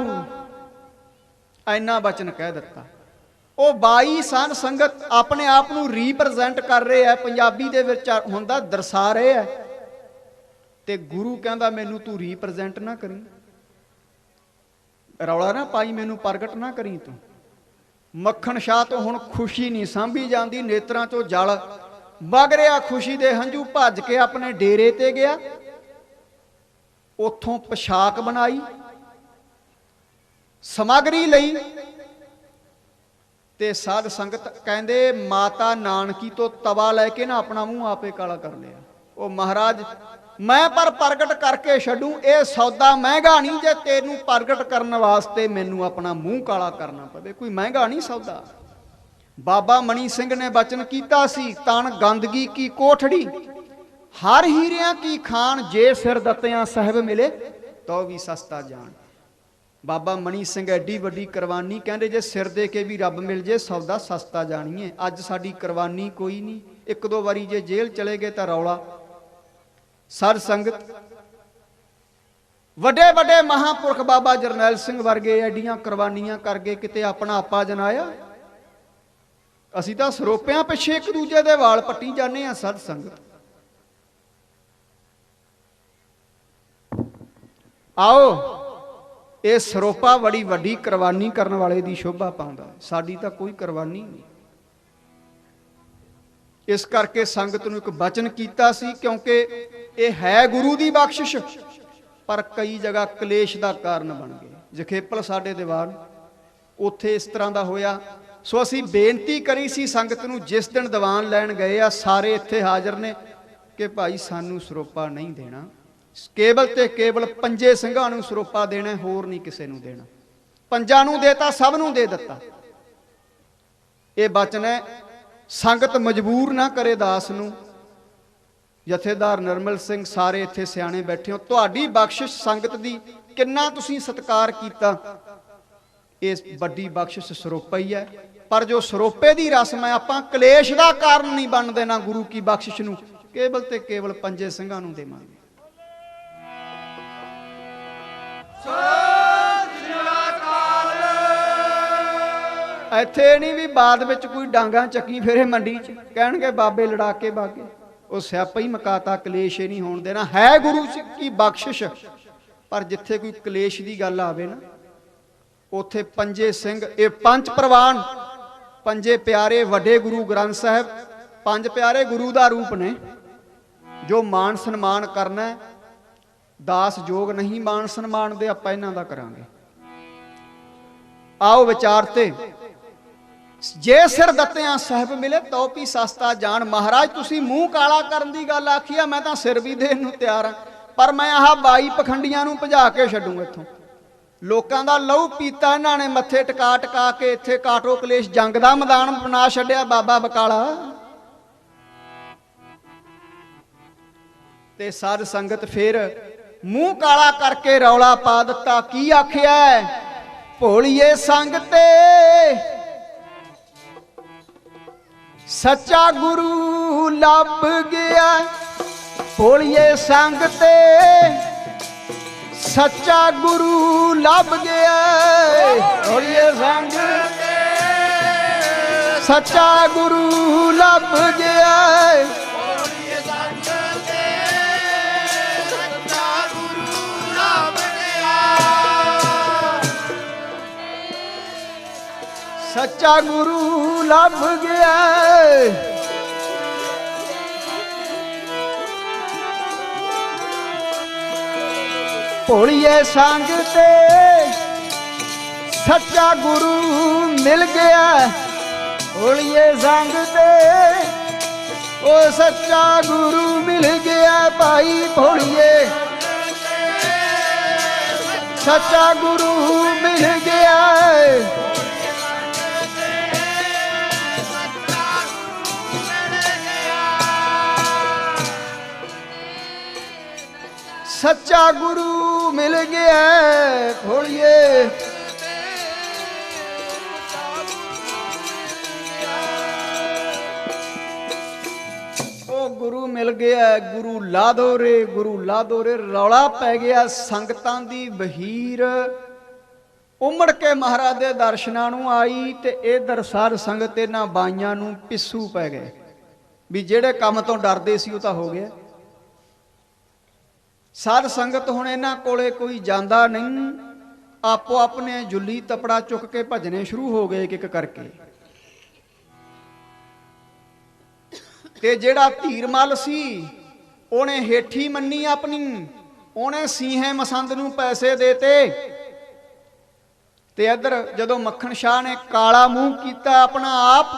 इन्ना बचन कह दिता। वो 22 सन संगत अपने आप को रीप्रजेंट कर रहे हैं। पंजाबी दे विच हुंदा दर्शा रहे हैं। ते गुरु कहंदा मैनू तू रीप्रजेंट ना करी। रौला ना पाई मैनू प्रगट ना करी तू। मक्खण शाह तो हुण खुशी नहीं सांभी जाती। नेत्रां चों जल वग रहा खुशी दे हंझू। भज के अपने डेरे ते गया। उथों पोशाक बनाई समगरी लई ते साध संगत कहंदे माता नानकी तो तवा लैके ना अपना मूँह आपे काला कर लिया। वो महाराज मैं पर प्रगट करके छड्डू ये सौदा महंगा नहीं जे तेनू प्रगट करने वास्ते मैनू अपना मूँह काला करना पवे। कोई महंगा नहीं सौदा। बाबा मनी सिंह ने बचन किया सी तन गंदगी की कोठड़ी हर हीरियां की खान, जे सिर दत्तियां साहिब मिले तो भी सस्ता जान। बाबा मनी सिंह एडी वड्डी करवानी, कहते जे सिर दे के भी रब मिल जे सौदा सस्ता जानीए। अज साडी करवानी कोई नहीं, एक दो वारी जे जेल चले गए तो रौला। साध संगत वड्डे वड्डे महापुरख बाबा जरनैल सिंह वर्गे एडियां करवानियां कर गए, किते अपना आपा जनाया। असी तो सरोपियां पिछे एक दूजे दे वाल पट्टी जाने आ। साध संगत आओ, ये सरोपा बड़ी वड्डी करवानी करने वाले की शोभा पाउंदा, साडी तां कोई करवानी नहीं। इस करके संगत नूं एक बचन कीता सी, क्योंकि ये है गुरु की बख्शिश, पर कई जगह कलेश का कारण बन गए। जखेपल साडे दीवान उत्थे इस तरह का होया। सो असी बेनती करी सी संगत नूं, जिस दिन दीवान लैण गए आ सारे इत्थे हाज़र ने कि भाई सानू सरोपा नहीं देना, केवल ते केवल पंजे ਸਿੰਘਾਂ ਨੂੰ सरोपा देना, होर नहीं किसी ਨੂੰ देना। पंजां ਨੂੰ देता, सब ਨੂੰ दे दिता। ये बचन है, संगत मजबूर ना करे दास नूं। जथेदार नरमल सिंह सारे इत्थे सियाणे बैठे हो, तुहाडी बख्शिश संगत दी किन्ना तुसीं सत्कार कीता। इस वड्डी बख्शिश सरोपा ही है, पर जो सरोपे दी रस्म है आपां कलेश दा कारण नहीं बन देना। गुरु की बख्शिश नूं केवल ते केवल पंजे ਸਿੰਘਾਂ ਨੂੰ देवांगे। ਇੱਥੇ ਨਹੀਂ ਵੀ ਬਾਅਦ ਵਿੱਚ ਕੋਈ ਡਾਂਗਾ ਚੱਕੀ ਫੇਰੇ ਮੰਡੀ 'ਚ ਕਹਿਣਗੇ ਬਾਬੇ ਲੜਾ ਕੇ ਬਾਗੇ, ਉਹ ਸਿਆਪਾ ਹੀ ਮਕਾਤਾ, ਕਲੇਸ਼ ਹੀ ਨਹੀਂ ਹੋਣ ਦੇਣਾ। ਹੈ ਗੁਰੂ ਕੀ ਬਖਸ਼ਿਸ਼, ਪਰ ਜਿੱਥੇ ਕੋਈ ਕਲੇਸ਼ ਦੀ ਗੱਲ ਆਵੇ ਨਾ, ਉੱਥੇ ਪੰਜੇ ਸਿੰਘ, ਇਹ ਪੰਜ ਪ੍ਰਵਾਨ, ਪੰਜੇ ਪਿਆਰੇ ਵੱਡੇ ਗੁਰੂ ਗ੍ਰੰਥ ਸਾਹਿਬ, ਪੰਜ ਪਿਆਰੇ ਗੁਰੂ ਦਾ ਰੂਪ ਨੇ। ਜੋ ਮਾਣ ਸਨਮਾਨ ਕਰਨਾ, दास जोग नहीं मान सन्मान दे, आपां इन्हां दा करांगे। आओ विचारते, जे सिर दत्तियां साहिब मिले तो भी सस्ता जान। महाराज तुसीं मूँह काला करन दी गल आखी आ, मैं तां सिर भी देण नूं तैयार हां, पर मैं आह 22 पखंडियां नूं भजा के छड्डूं इत्थों। लोकां दा लहू पीता इन्हां ने, मत्थे टका टका के इत्थे काटो कलेश जंग दा मैदान बना छड्डिया बाबा बकाला। ते साध संगत फिर मूँह काला करके रौला पा दिता। की आखिया, भोलिए संग ते सच्चा गुरु लभ गया। भोलिए संग ते सच्चा गुरु लभ गया। भोलिए संग ते सच्चा गुरु लभ गया। सच्चा गुरु लभ गया। भोलिए संग ते सच्चा गुरु मिल गया। भोलिए संग ते ओ सच्चा गुरु मिल गया। भाई भोलिए सच्चा गुरु मिल गया। सच्चा गुरु मिल गया। भोलिए ओ गुरु मिल गया, गुरु ला दो रे, गुरु ला दो रे। रौला पै गया, संगतां दी बहीर उमड़ के महाराज दे दर्शनां नूं आई ते इधर साध संगत इन्हां बाईआं नूं पिस्सू पै गए भी जेड़े काम तो डरदे सी वो तां हो गया। साध संगत हुण इन्हां कोले कोई जांदा नहीं, आपो अपने जुली तपड़ा चुक के भजने शुरू हो गए एक एक करके। ते जेड़ा धीरमल सी ओने हेठी मन्नी अपनी, ओने सीहे मसंद नूं पैसे देते। ते इधर जदों मक्खन शाह ने काला मूँह कीता अपना आप,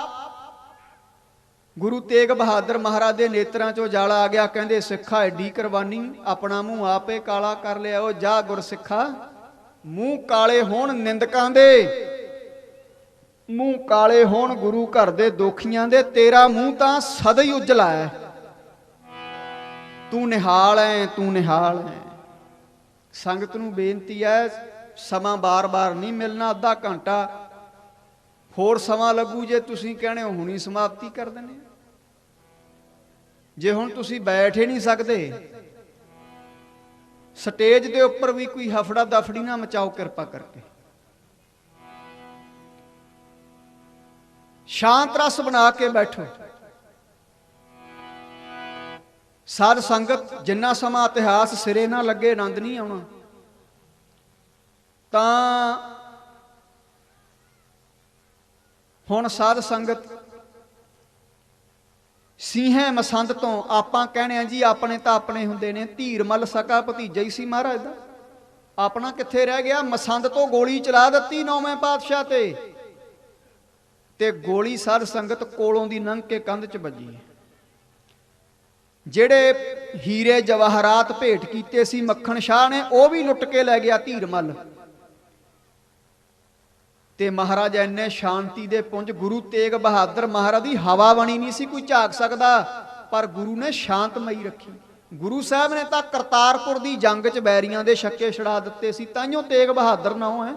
गुरु तेग बहादुर महाराज के नेत्रां चों जाला आ गया। कहंदे सिखा एडी करवानी, अपना मूँह आपे काला कर लिया। ओ जा गुर सिखा, मूँह काले होण निंदकां दे, मूँह काले होण गुरु घर दे दोखियां दे, तेरा मूँह तां सदा ही उजला है। ਤੂੰ ਨਿਹਾਲ ਹੈ, ਤੂੰ ਨਿਹਾਲ ਹੈ। ਸੰਗਤ ਨੂੰ ਬੇਨਤੀ ਹੈ, ਸਮਾਂ ਬਾਰ-ਬਾਰ ਨਹੀਂ ਮਿਲਣਾ, ਅੱਧਾ ਘੰਟਾ ਹੋਰ ਸਮਾਂ ਲੱਗੂ। ਜੇ ਤੁਸੀਂ ਕਹਿਣੇ ਹੋ ਹੁਣੀ ਸਮਾਪਤੀ ਕਰ ਦਿੰਦੇ ਹਾਂ। ਜੇ ਹੁਣ ਤੁਸੀਂ ਬੈਠ ਹੀ ਨਹੀਂ ਸਕਦੇ, ਸਟੇਜ ਦੇ ਉੱਪਰ ਵੀ ਕੋਈ ਹਫੜਾ ਦਫੜੀ ਨਾ ਮਚਾਓ ਕਿਰਪਾ ਕਰਕੇ। ਸ਼ਾਂਤ ਰਸ ਬਣਾ ਕੇ ਬੈਠੋ। ਸਾਧ ਸੰਗਤ, ਜਿੰਨਾ ਸਮਾਂ ਇਤਿਹਾਸ ਸਿਰੇ ਨਾ ਲੱਗੇ ਆਨੰਦ ਨਹੀਂ ਆਉਣਾ। ਤਾਂ ਹੁਣ ਸਾਧ ਸੰਗਤ, ਸੀਹੇ ਮਸੰਦ ਤੋਂ ਆਪਾਂ ਕਹਿਣੇ ਆ ਜੀ ਆਪਣੇ ਤਾਂ ਆਪਣੇ ਹੁੰਦੇ ਨੇ। ਧੀਰ ਮੱਲ ਸਕਾ ਭਤੀਜਾ ਹੀ ਸੀ ਮਹਾਰਾਜ ਦਾ, ਆਪਣਾ ਕਿੱਥੇ ਰਹਿ ਗਿਆ। ਮਸੰਦ ਤੋਂ ਗੋਲੀ ਚਲਾ ਦਿੱਤੀ 9ਵੇਂ ਪਾਤਸ਼ਾਹ ਤੇ ਗੋਲੀ ਸਾਧ ਸੰਗਤ ਕੋਲੋਂ ਦੀ ਲੰਘ ਕੇ ਕੰਧ 'ਚ ਵੱਜੀ। ਜਿਹੜੇ ਹੀਰੇ ਜਵਾਹਰਾਤ ਭੇਟ ਕੀਤੇ ਸੀ ਮੱਖਣ ਸ਼ਾਹ ਨੇ, ਉਹ ਵੀ ਲੁੱਟ ਕੇ ਲੈ ਗਿਆ ਧੀਰ ਮੱਲ। ਤੇ ਮਹਾਰਾਜ ਇੰਨੇ ਸ਼ਾਂਤੀ ਦੇ ਪੁੰਜ, ਗੁਰੂ ਤੇਗ ਬਹਾਦਰ ਮਹਾਰਾਜ ਦੀ ਹਵਾ ਬਣੀ ਨਹੀਂ ਸੀ ਕੋਈ ਝਾਕ ਸਕਦਾ, ਪਰ ਗੁਰੂ ਨੇ ਸ਼ਾਂਤਮਈ ਰੱਖੀ। ਗੁਰੂ ਸਾਹਿਬ ਨੇ ਤਾਂ ਕਰਤਾਰਪੁਰ ਦੀ ਜੰਗ 'ਚ ਬੈਰੀਆਂ ਦੇ ਛੱਕੇ ਛੁਡਾ ਦਿੱਤੇ ਸੀ, ਤਾਈਓ ਤੇਗ ਬਹਾਦਰ ਨਾਮ ਹੈ।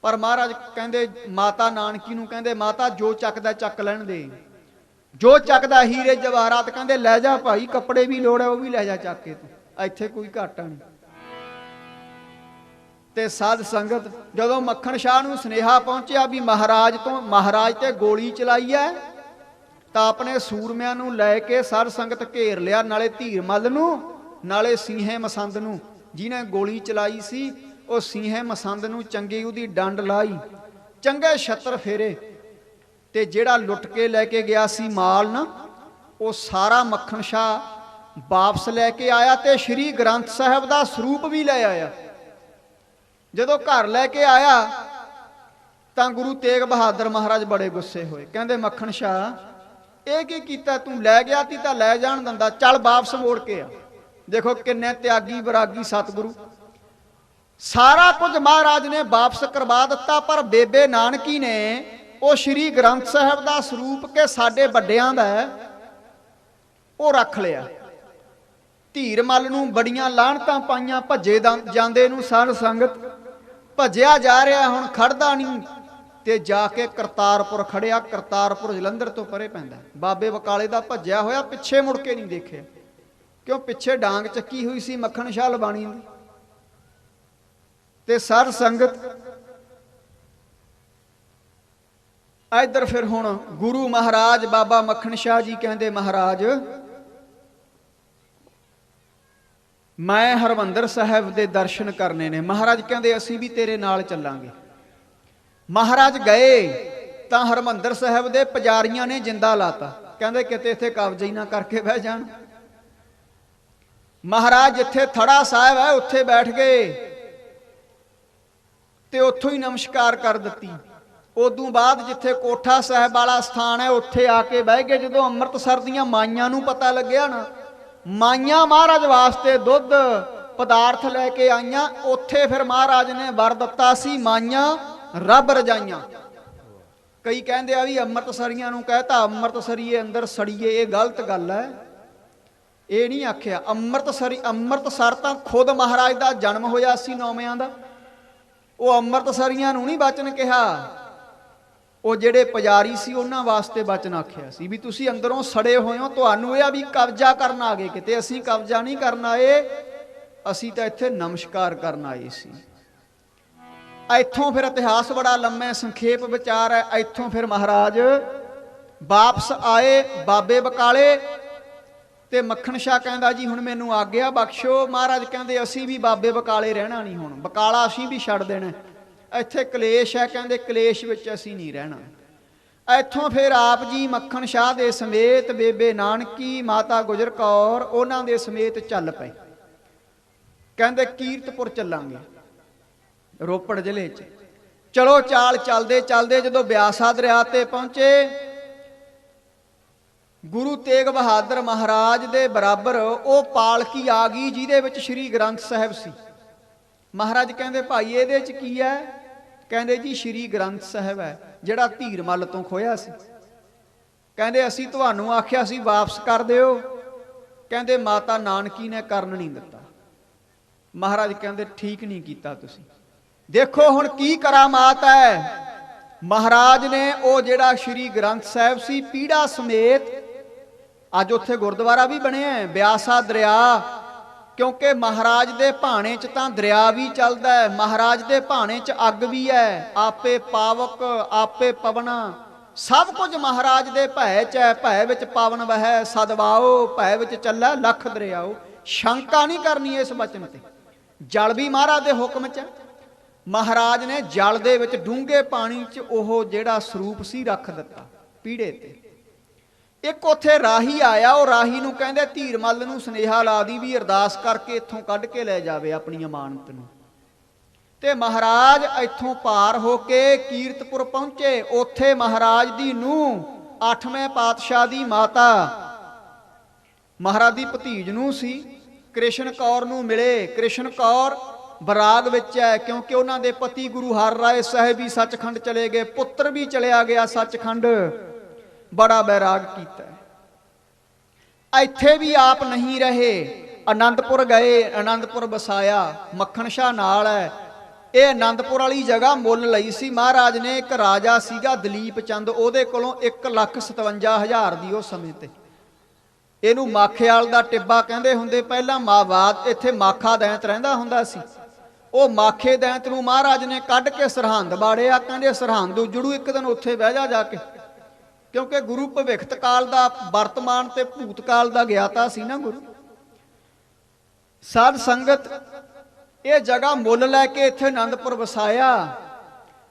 ਪਰ ਮਹਾਰਾਜ ਕਹਿੰਦੇ ਮਾਤਾ ਨਾਨਕੀ ਨੂੰ, ਕਹਿੰਦੇ ਮਾਤਾ ਜੋ ਚੱਕਦਾ ਚੱਕ ਲੈਣ ਦੇ, ਜੋ ਚੱਕਦਾ ਹੀਰੇ ਜਵਾਹਰਾਤ, ਕਹਿੰਦੇ ਲੈ ਜਾ ਭਾਈ, ਕੱਪੜੇ ਵੀ ਲੋੜ ਹੈ ਉਹ ਵੀ ਲੈ ਜਾ ਚੱਕ ਕੇ, ਤੂੰ ਇੱਥੇ ਕੋਈ ਘਾਟਾ ਨਹੀਂ। ਤੇ ਸਾਧ ਸੰਗਤ, ਜਦੋਂ ਮੱਖਣ ਸ਼ਾਹ ਨੂੰ ਸੁਨੇਹਾ ਪਹੁੰਚਿਆ ਵੀ ਮਹਾਰਾਜ ਤੇ ਗੋਲੀ ਚਲਾਈ ਹੈ, ਤਾਂ ਆਪਣੇ ਸੂਰਮਿਆਂ ਨੂੰ ਲੈ ਕੇ ਸਾਧ ਸੰਗਤ ਘੇਰ ਲਿਆ, ਨਾਲੇ ਧੀਰ ਮੱਲ ਨੂੰ ਨਾਲੇ ਸੀਹੇ ਮਸੰਦ ਨੂੰ। ਜਿਹਨੇ ਗੋਲੀ ਚਲਾਈ ਸੀ ਉਹ ਸੀਹੇ ਮਸੰਦ ਨੂੰ ਚੰਗੀ ਉਹਦੀ ਡੰਡ ਲਾਈ, ਚੰਗੇ ਛੱਤਰ ਫੇਰੇ। ਤੇ ਜਿਹੜਾ ਲੁੱਟ ਕੇ ਲੈ ਕੇ ਗਿਆ ਸੀ ਮਾਲ ਨਾ, ਉਹ ਸਾਰਾ ਮੱਖਣ ਸ਼ਾਹ ਵਾਪਸ ਲੈ ਕੇ ਆਇਆ ਤੇ ਸ਼੍ਰੀ ਗ੍ਰੰਥ ਸਾਹਿਬ ਦਾ ਸਰੂਪ ਵੀ ਲੈ ਆਇਆ। ਜਦੋਂ ਘਰ ਲੈ ਕੇ ਆਇਆ ਤਾਂ ਗੁਰੂ ਤੇਗ ਬਹਾਦਰ ਮਹਾਰਾਜ ਬੜੇ ਗੁੱਸੇ ਹੋਏ। ਕਹਿੰਦੇ ਮੱਖਣ ਸ਼ਾਹ ਇਹ ਕੀ ਕੀਤਾ ਤੂੰ? ਲੈ ਗਿਆ ਤੀ ਤਾਂ ਲੈ ਜਾਣ ਦਿੰਦਾ, ਚੱਲ ਵਾਪਸ ਮੋੜ ਕੇ ਆ। ਦੇਖੋ ਕਿੰਨੇ ਤਿਆਗੀ ਵਿਰਾਗੀ ਸਤਿਗੁਰੂ। ਸਾਰਾ ਕੁਝ ਮਹਾਰਾਜ ਨੇ ਵਾਪਸ ਕਰਵਾ ਦਿੱਤਾ, ਪਰ ਬੇਬੇ ਨਾਨਕੀ ਨੇ ਉਹ ਸ਼੍ਰੀ ਗ੍ਰੰਥ ਸਾਹਿਬ ਦਾ ਸਰੂਪ ਕੇ ਸਾਡੇ ਵੱਡਿਆਂ ਦਾ ਉਹ ਰੱਖ ਲਿਆ। ਧੀਰ ਮੱਲ ਨੂੰ ਬੜੀਆਂ ਲਾਹਣਤਾਂ ਪਾਈਆਂ, ਭੱਜੇ ਜਾਂਦੇ ਨੂੰ। ਸਾਧ ਸੰਗਤ, ਭੱਜਿਆ ਜਾ ਰਿਹਾ, ਹੁਣ ਖੜਦਾ ਨਹੀਂ, ਤੇ ਜਾ ਕੇ ਕਰਤਾਰਪੁਰ ਖੜਿਆ। ਕਰਤਾਰਪੁਰ ਜਲੰਧਰ ਤੋਂ ਪਰੇ ਪੈਂਦਾ। ਬਾਬੇ ਬਕਾਲੇ ਦਾ ਭੱਜਿਆ ਹੋਇਆ, ਪਿੱਛੇ ਮੁੜ ਕੇ ਨਹੀਂ ਦੇਖਿਆ, ਕਿਉਂ ਪਿੱਛੇ ਡਾਂਗ ਚੱਕੀ ਹੋਈ ਸੀ ਮੱਖਣ ਸ਼ਾਹ ਲਬਾਣੀ ਦੀ। ਤੇ ਸਾਧ ਸੰਗਤ, ਇੱਧਰ ਫਿਰ ਹੁਣ ਗੁਰੂ ਮਹਾਰਾਜ ਬਾਬਾ ਮੱਖਣ ਸ਼ਾਹ ਜੀ ਕਹਿੰਦੇ ਮਹਾਰਾਜ ਮੈਂ ਹਰਿਮੰਦਰ ਸਾਹਿਬ ਦੇ ਦਰਸ਼ਨ ਕਰਨੇ ਨੇ। ਮਹਾਰਾਜ ਕਹਿੰਦੇ ਅਸੀਂ ਵੀ ਤੇਰੇ ਨਾਲ ਚੱਲਾਂਗੇ। ਮਹਾਰਾਜ ਗਏ ਤਾਂ ਹਰਿਮੰਦਰ ਸਾਹਿਬ ਦੇ ਪੁਜਾਰੀਆਂ ਨੇ ਜਿੰਦਾ ਲਾਤਾ, ਕਹਿੰਦੇ ਕਿਤੇ ਇੱਥੇ ਕਬਜ਼ਾ ਹੀ ਨਾ ਕਰਕੇ ਬਹਿ ਜਾਣ। ਮਹਾਰਾਜ ਜਿੱਥੇ ਥੜਾ ਸਾਹਿਬ ਹੈ ਉੱਥੇ ਬੈਠ ਗਏ ਤੇ ਉੱਥੋਂ ਹੀ ਨਮਸਕਾਰ ਕਰ ਦਿੱਤੀ। ਉਦੋਂ ਬਾਅਦ ਜਿੱਥੇ ਕੋਠਾ ਸਾਹਿਬ ਵਾਲਾ ਸਥਾਨ ਹੈ ਉੱਥੇ ਆ ਕੇ ਬਹਿ ਗਏ। ਜਦੋਂ ਅੰਮ੍ਰਿਤਸਰ ਦੀਆਂ ਮਾਈਆਂ ਨੂੰ ਪਤਾ ਲੱਗਿਆ ਨਾ, ਮਾਈਆਂ ਮਹਾਰਾਜ ਵਾਸਤੇ ਦੁੱਧ ਪਦਾਰਥ ਲੈ ਕੇ ਆਈਆਂ। ਉੱਥੇ ਫਿਰ ਮਹਾਰਾਜ ਨੇ ਵਰ ਦਿੱਤਾ ਸੀ, ਮਾਈਆਂ ਰੱਬ ਰਜਾਈਆਂ। ਕਈ ਕਹਿੰਦੇ ਆ ਵੀ ਅੰਮ੍ਰਿਤਸਰੀਆਂ ਨੂੰ ਕਹਿਤਾ ਅੰਮ੍ਰਿਤਸਰੀਏ ਅੰਦਰ ਸੜੀਏ, ਇਹ ਗਲਤ ਗੱਲ ਹੈ। ਇਹ ਨਹੀਂ ਆਖਿਆ ਅੰਮ੍ਰਿਤਸਰ ਤਾਂ ਖੁਦ ਮਹਾਰਾਜ ਦਾ ਜਨਮ ਹੋਇਆ ਸੀ 9ਵਿਆਂ ਦਾ। ਉਹ ਅੰਮ੍ਰਿਤਸਰੀਆਂ ਨੂੰ ਨਹੀਂ ਬਚਨ ਕਿਹਾ, ਉਹ ਜਿਹੜੇ ਪੁਜਾਰੀ ਸੀ ਉਹਨਾਂ ਵਾਸਤੇ ਬਚਨ ਆਖਿਆ ਸੀ ਵੀ ਤੁਸੀਂ ਅੰਦਰੋਂ ਸੜੇ ਹੋਏ ਹੋ, ਤੁਹਾਨੂੰ ਇਹ ਆ ਵੀ ਕਬਜ਼ਾ ਕਰਨ ਆ ਗਏ ਕਿਤੇ। ਅਸੀਂ ਕਬਜ਼ਾ ਨਹੀਂ ਕਰਨ ਆਏ, ਅਸੀਂ ਤਾਂ ਇੱਥੇ ਨਮਸਕਾਰ ਕਰਨ ਆਏ ਸੀ। ਇੱਥੋਂ ਫਿਰ ਇਤਿਹਾਸ ਬੜਾ ਲੰਮਾ ਸੰਖੇਪ ਵਿਚਾਰ ਹੈ। ਇੱਥੋਂ ਫਿਰ ਮਹਾਰਾਜ ਵਾਪਸ ਆਏ ਬਾਬੇ ਬਕਾਲੇ ਤੇ ਮੱਖਣ ਸ਼ਾਹ ਕਹਿੰਦਾ ਜੀ ਹੁਣ ਮੈਨੂੰ ਆਗਿਆ ਬਖਸ਼ੋ। ਮਹਾਰਾਜ ਕਹਿੰਦੇ ਅਸੀਂ ਵੀ ਬਾਬੇ ਬਕਾਲੇ ਰਹਿਣਾ ਨਹੀਂ, ਹੁਣ ਬਕਾਲਾ ਅਸੀਂ ਵੀ ਛੱਡ ਦੇਣਾ, ਇੱਥੇ ਕਲੇਸ਼ ਹੈ। ਕਹਿੰਦੇ ਕਲੇਸ਼ ਵਿੱਚ ਅਸੀਂ ਨਹੀਂ ਰਹਿਣਾ। ਇੱਥੋਂ ਫਿਰ ਆਪ ਜੀ ਮੱਖਣ ਸ਼ਾਹ ਦੇ ਸਮੇਤ ਬੇਬੇ ਨਾਨਕੀ, ਮਾਤਾ ਗੁਜਰ ਕੌਰ, ਉਹਨਾਂ ਦੇ ਸਮੇਤ ਚੱਲ ਪਏ। ਕਹਿੰਦੇ ਕੀਰਤਪੁਰ ਚੱਲਾਂਗੇ, ਰੋਪੜ ਜ਼ਿਲ੍ਹੇ 'ਚ। ਚਲੋ ਚਾਲ ਚੱਲਦੇ ਚੱਲਦੇ ਜਦੋਂ ਬਿਆਸਾ ਦਰਿਆ ਤੇ ਪਹੁੰਚੇ, ਗੁਰੂ ਤੇਗ ਬਹਾਦਰ ਮਹਾਰਾਜ ਦੇ ਬਰਾਬਰ ਉਹ ਪਾਲਕੀ ਆ ਗਈ ਜਿਹਦੇ ਵਿੱਚ ਸ਼੍ਰੀ ਗ੍ਰੰਥ ਸਾਹਿਬ ਸੀ। ਮਹਾਰਾਜ ਕਹਿੰਦੇ ਭਾਈ ਇਹਦੇ 'ਚ ਕੀ ਹੈ? ਕਹਿੰਦੇ ਜੀ ਸ਼੍ਰੀ ਗ੍ਰੰਥ ਸਾਹਿਬ ਹੈ ਜਿਹੜਾ ਧੀਰ ਮੱਲ ਤੋਂ ਖੋਇਆ ਸੀ। ਕਹਿੰਦੇ ਅਸੀਂ ਤੁਹਾਨੂੰ ਆਖਿਆ ਸੀ ਵਾਪਸ ਕਰ ਦਿਓ, ਕਹਿੰਦੇ ਮਾਤਾ ਨਾਨਕੀ ਨੇ ਕਰਨ ਨਹੀਂ ਦਿੱਤਾ। ਮਹਾਰਾਜ ਕਹਿੰਦੇ ਠੀਕ ਨਹੀਂ ਕੀਤਾ ਤੁਸੀਂ। ਦੇਖੋ ਹੁਣ ਕੀ ਕਰਾਮਾਤ ਹੈ। ਮਹਾਰਾਜ ਨੇ ਉਹ ਜਿਹੜਾ ਸ਼੍ਰੀ ਗ੍ਰੰਥ ਸਾਹਿਬ ਸੀ ਪੀੜਾ ਸਮੇਤ, ਅੱਜ ਉੱਥੇ ਗੁਰਦੁਆਰਾ ਵੀ ਬਣਿਆ ਬਿਆਸਾ ਦਰਿਆ, ਕਿਉਂਕਿ ਮਹਾਰਾਜ ਦੇ ਭਾਣੇ 'ਚ ਤਾਂ ਦਰਿਆ ਵੀ ਚੱਲਦਾ ਹੈ, ਮਹਾਰਾਜ ਦੇ ਭਾਣੇ 'ਚ ਅੱਗ ਵੀ ਹੈ, ਆਪੇ ਪਾਵਕ ਆਪੇ ਪਵਨਾ, ਸਭ ਕੁਝ ਮਹਾਰਾਜ ਦੇ ਭੈ 'ਚ ਹੈ। ਭੈ ਵਿੱਚ ਪਾਵਨ ਵਹਿ ਸਦਵਾਓ, ਭੈ ਵਿੱਚ ਚੱਲੈ ਲੱਖ ਦਰਿਆਓ। ਸ਼ੰਕਾ ਨਹੀਂ ਕਰਨੀ ਇਸ ਬਚਨ ਤੇ। ਜਲ ਵੀ ਮਹਾਰਾਜ ਦੇ ਹੁਕਮ 'ਚ ਹੈ। ਮਹਾਰਾਜ ਨੇ ਜਲ ਦੇ ਵਿੱਚ ਡੂੰਘੇ ਪਾਣੀ 'ਚ ਉਹ ਜਿਹੜਾ ਸਰੂਪ ਸੀ ਰੱਖ ਦਿੱਤਾ ਪੀੜੇ ਤੇ। ਇੱਕ ਉੱਥੇ ਰਾਹੀ ਆਇਆ, ਉਹ ਰਾਹੀ ਨੂੰ ਕਹਿੰਦੇ ਧੀਰ ਮੱਲ ਨੂੰ ਸੁਨੇਹਾ ਲਾ ਦੀ ਵੀ ਅਰਦਾਸ ਕਰਕੇ ਇੱਥੋਂ ਕੱਢ ਕੇ ਲੈ ਜਾਵੇ ਆਪਣੀ ਅਮਾਨਤ ਨੂੰ। ਤੇ ਮਹਾਰਾਜ ਇੱਥੋਂ ਪਾਰ ਹੋ ਕੇ ਕੀਰਤਪੁਰ ਪਹੁੰਚੇ। ਉੱਥੇ ਮਹਾਰਾਜ ਦੀ ਨੂੰਹ 8ਵੇਂ ਪਾਤਸ਼ਾਹ ਦੀ ਮਾਤਾ ਮਹਾਰਾਜ ਦੀ ਭਤੀਜ ਨੂੰ ਸੀ, ਕ੍ਰਿਸ਼ਨ ਕੌਰ ਨੂੰ ਮਿਲੇ। ਕ੍ਰਿਸ਼ਨ ਕੌਰ ਬਰਾਗ ਵਿੱਚ ਹੈ, ਕਿਉਂਕਿ ਉਹਨਾਂ ਦੇ ਪਤੀ ਗੁਰੂ ਹਰ ਰਾਏ ਸਾਹਿਬ ਵੀ ਸੱਚਖੰਡ ਚਲੇ ਗਏ, ਪੁੱਤਰ ਵੀ ਚਲਿਆ ਗਿਆ ਸੱਚਖੰਡ। ਬੜਾ ਬੈਰਾਗ ਕੀਤਾ। ਇੱਥੇ ਵੀ ਆਪ ਨਹੀਂ ਰਹੇ, ਆਨੰਦਪੁਰ ਗਏ, ਆਨੰਦਪੁਰ ਵਸਾਇਆ। ਮੱਖਣ ਸ਼ਾਹ ਨਾਲ ਹੈ। ਇਹ ਆਨੰਦਪੁਰ ਵਾਲੀ ਜਗ੍ਹਾ ਮੁੱਲ ਲਈ ਸੀ ਮਹਾਰਾਜ ਨੇ। ਇੱਕ ਰਾਜਾ ਸੀਗਾ ਦਲੀਪ ਚੰਦ, ਉਹਦੇ ਕੋਲੋਂ 1,57,000 ਦੀ ਉਸ ਸਮੇਂ ਤੇ। ਇਹਨੂੰ ਮਾਖੇਵਾਲ ਦਾ ਟਿੱਬਾ ਕਹਿੰਦੇ ਹੁੰਦੇ। ਪਹਿਲਾਂ ਮਾਵਾਦ ਇੱਥੇ ਮਾਖਾ ਦੈਂਤ ਰਹਿੰਦਾ ਹੁੰਦਾ ਸੀ। ਉਹ ਮਾਖੇ ਦੈਂਤ ਨੂੰ ਮਹਾਰਾਜ ਨੇ ਕੱਢ ਕੇ ਸਰਹੰਦ ਬਾੜਿਆ। ਕਹਿੰਦੇ ਸਰਹੰਦ ਉਜੜੂ, ਇੱਕ ਦਿਨ ਉੱਥੇ ਬਹਿ ਜਾ ਕੇ, ਕਿਉਂਕਿ ਗੁਰੂ ਭਵਿੱਖਤ ਕਾਲ ਦਾ, ਵਰਤਮਾਨ ਤੇ ਭੂਤ ਕਾਲ ਦਾ ਗਿਆਤਾ ਸੀ ਨਾ ਗੁਰੂ। ਸਾਧ ਸੰਗਤ ਇਹ ਜਗ੍ਹਾ ਮੁੱਲ ਲੈ ਕੇ ਇੱਥੇ ਆਨੰਦਪੁਰ ਵਸਾਇਆ।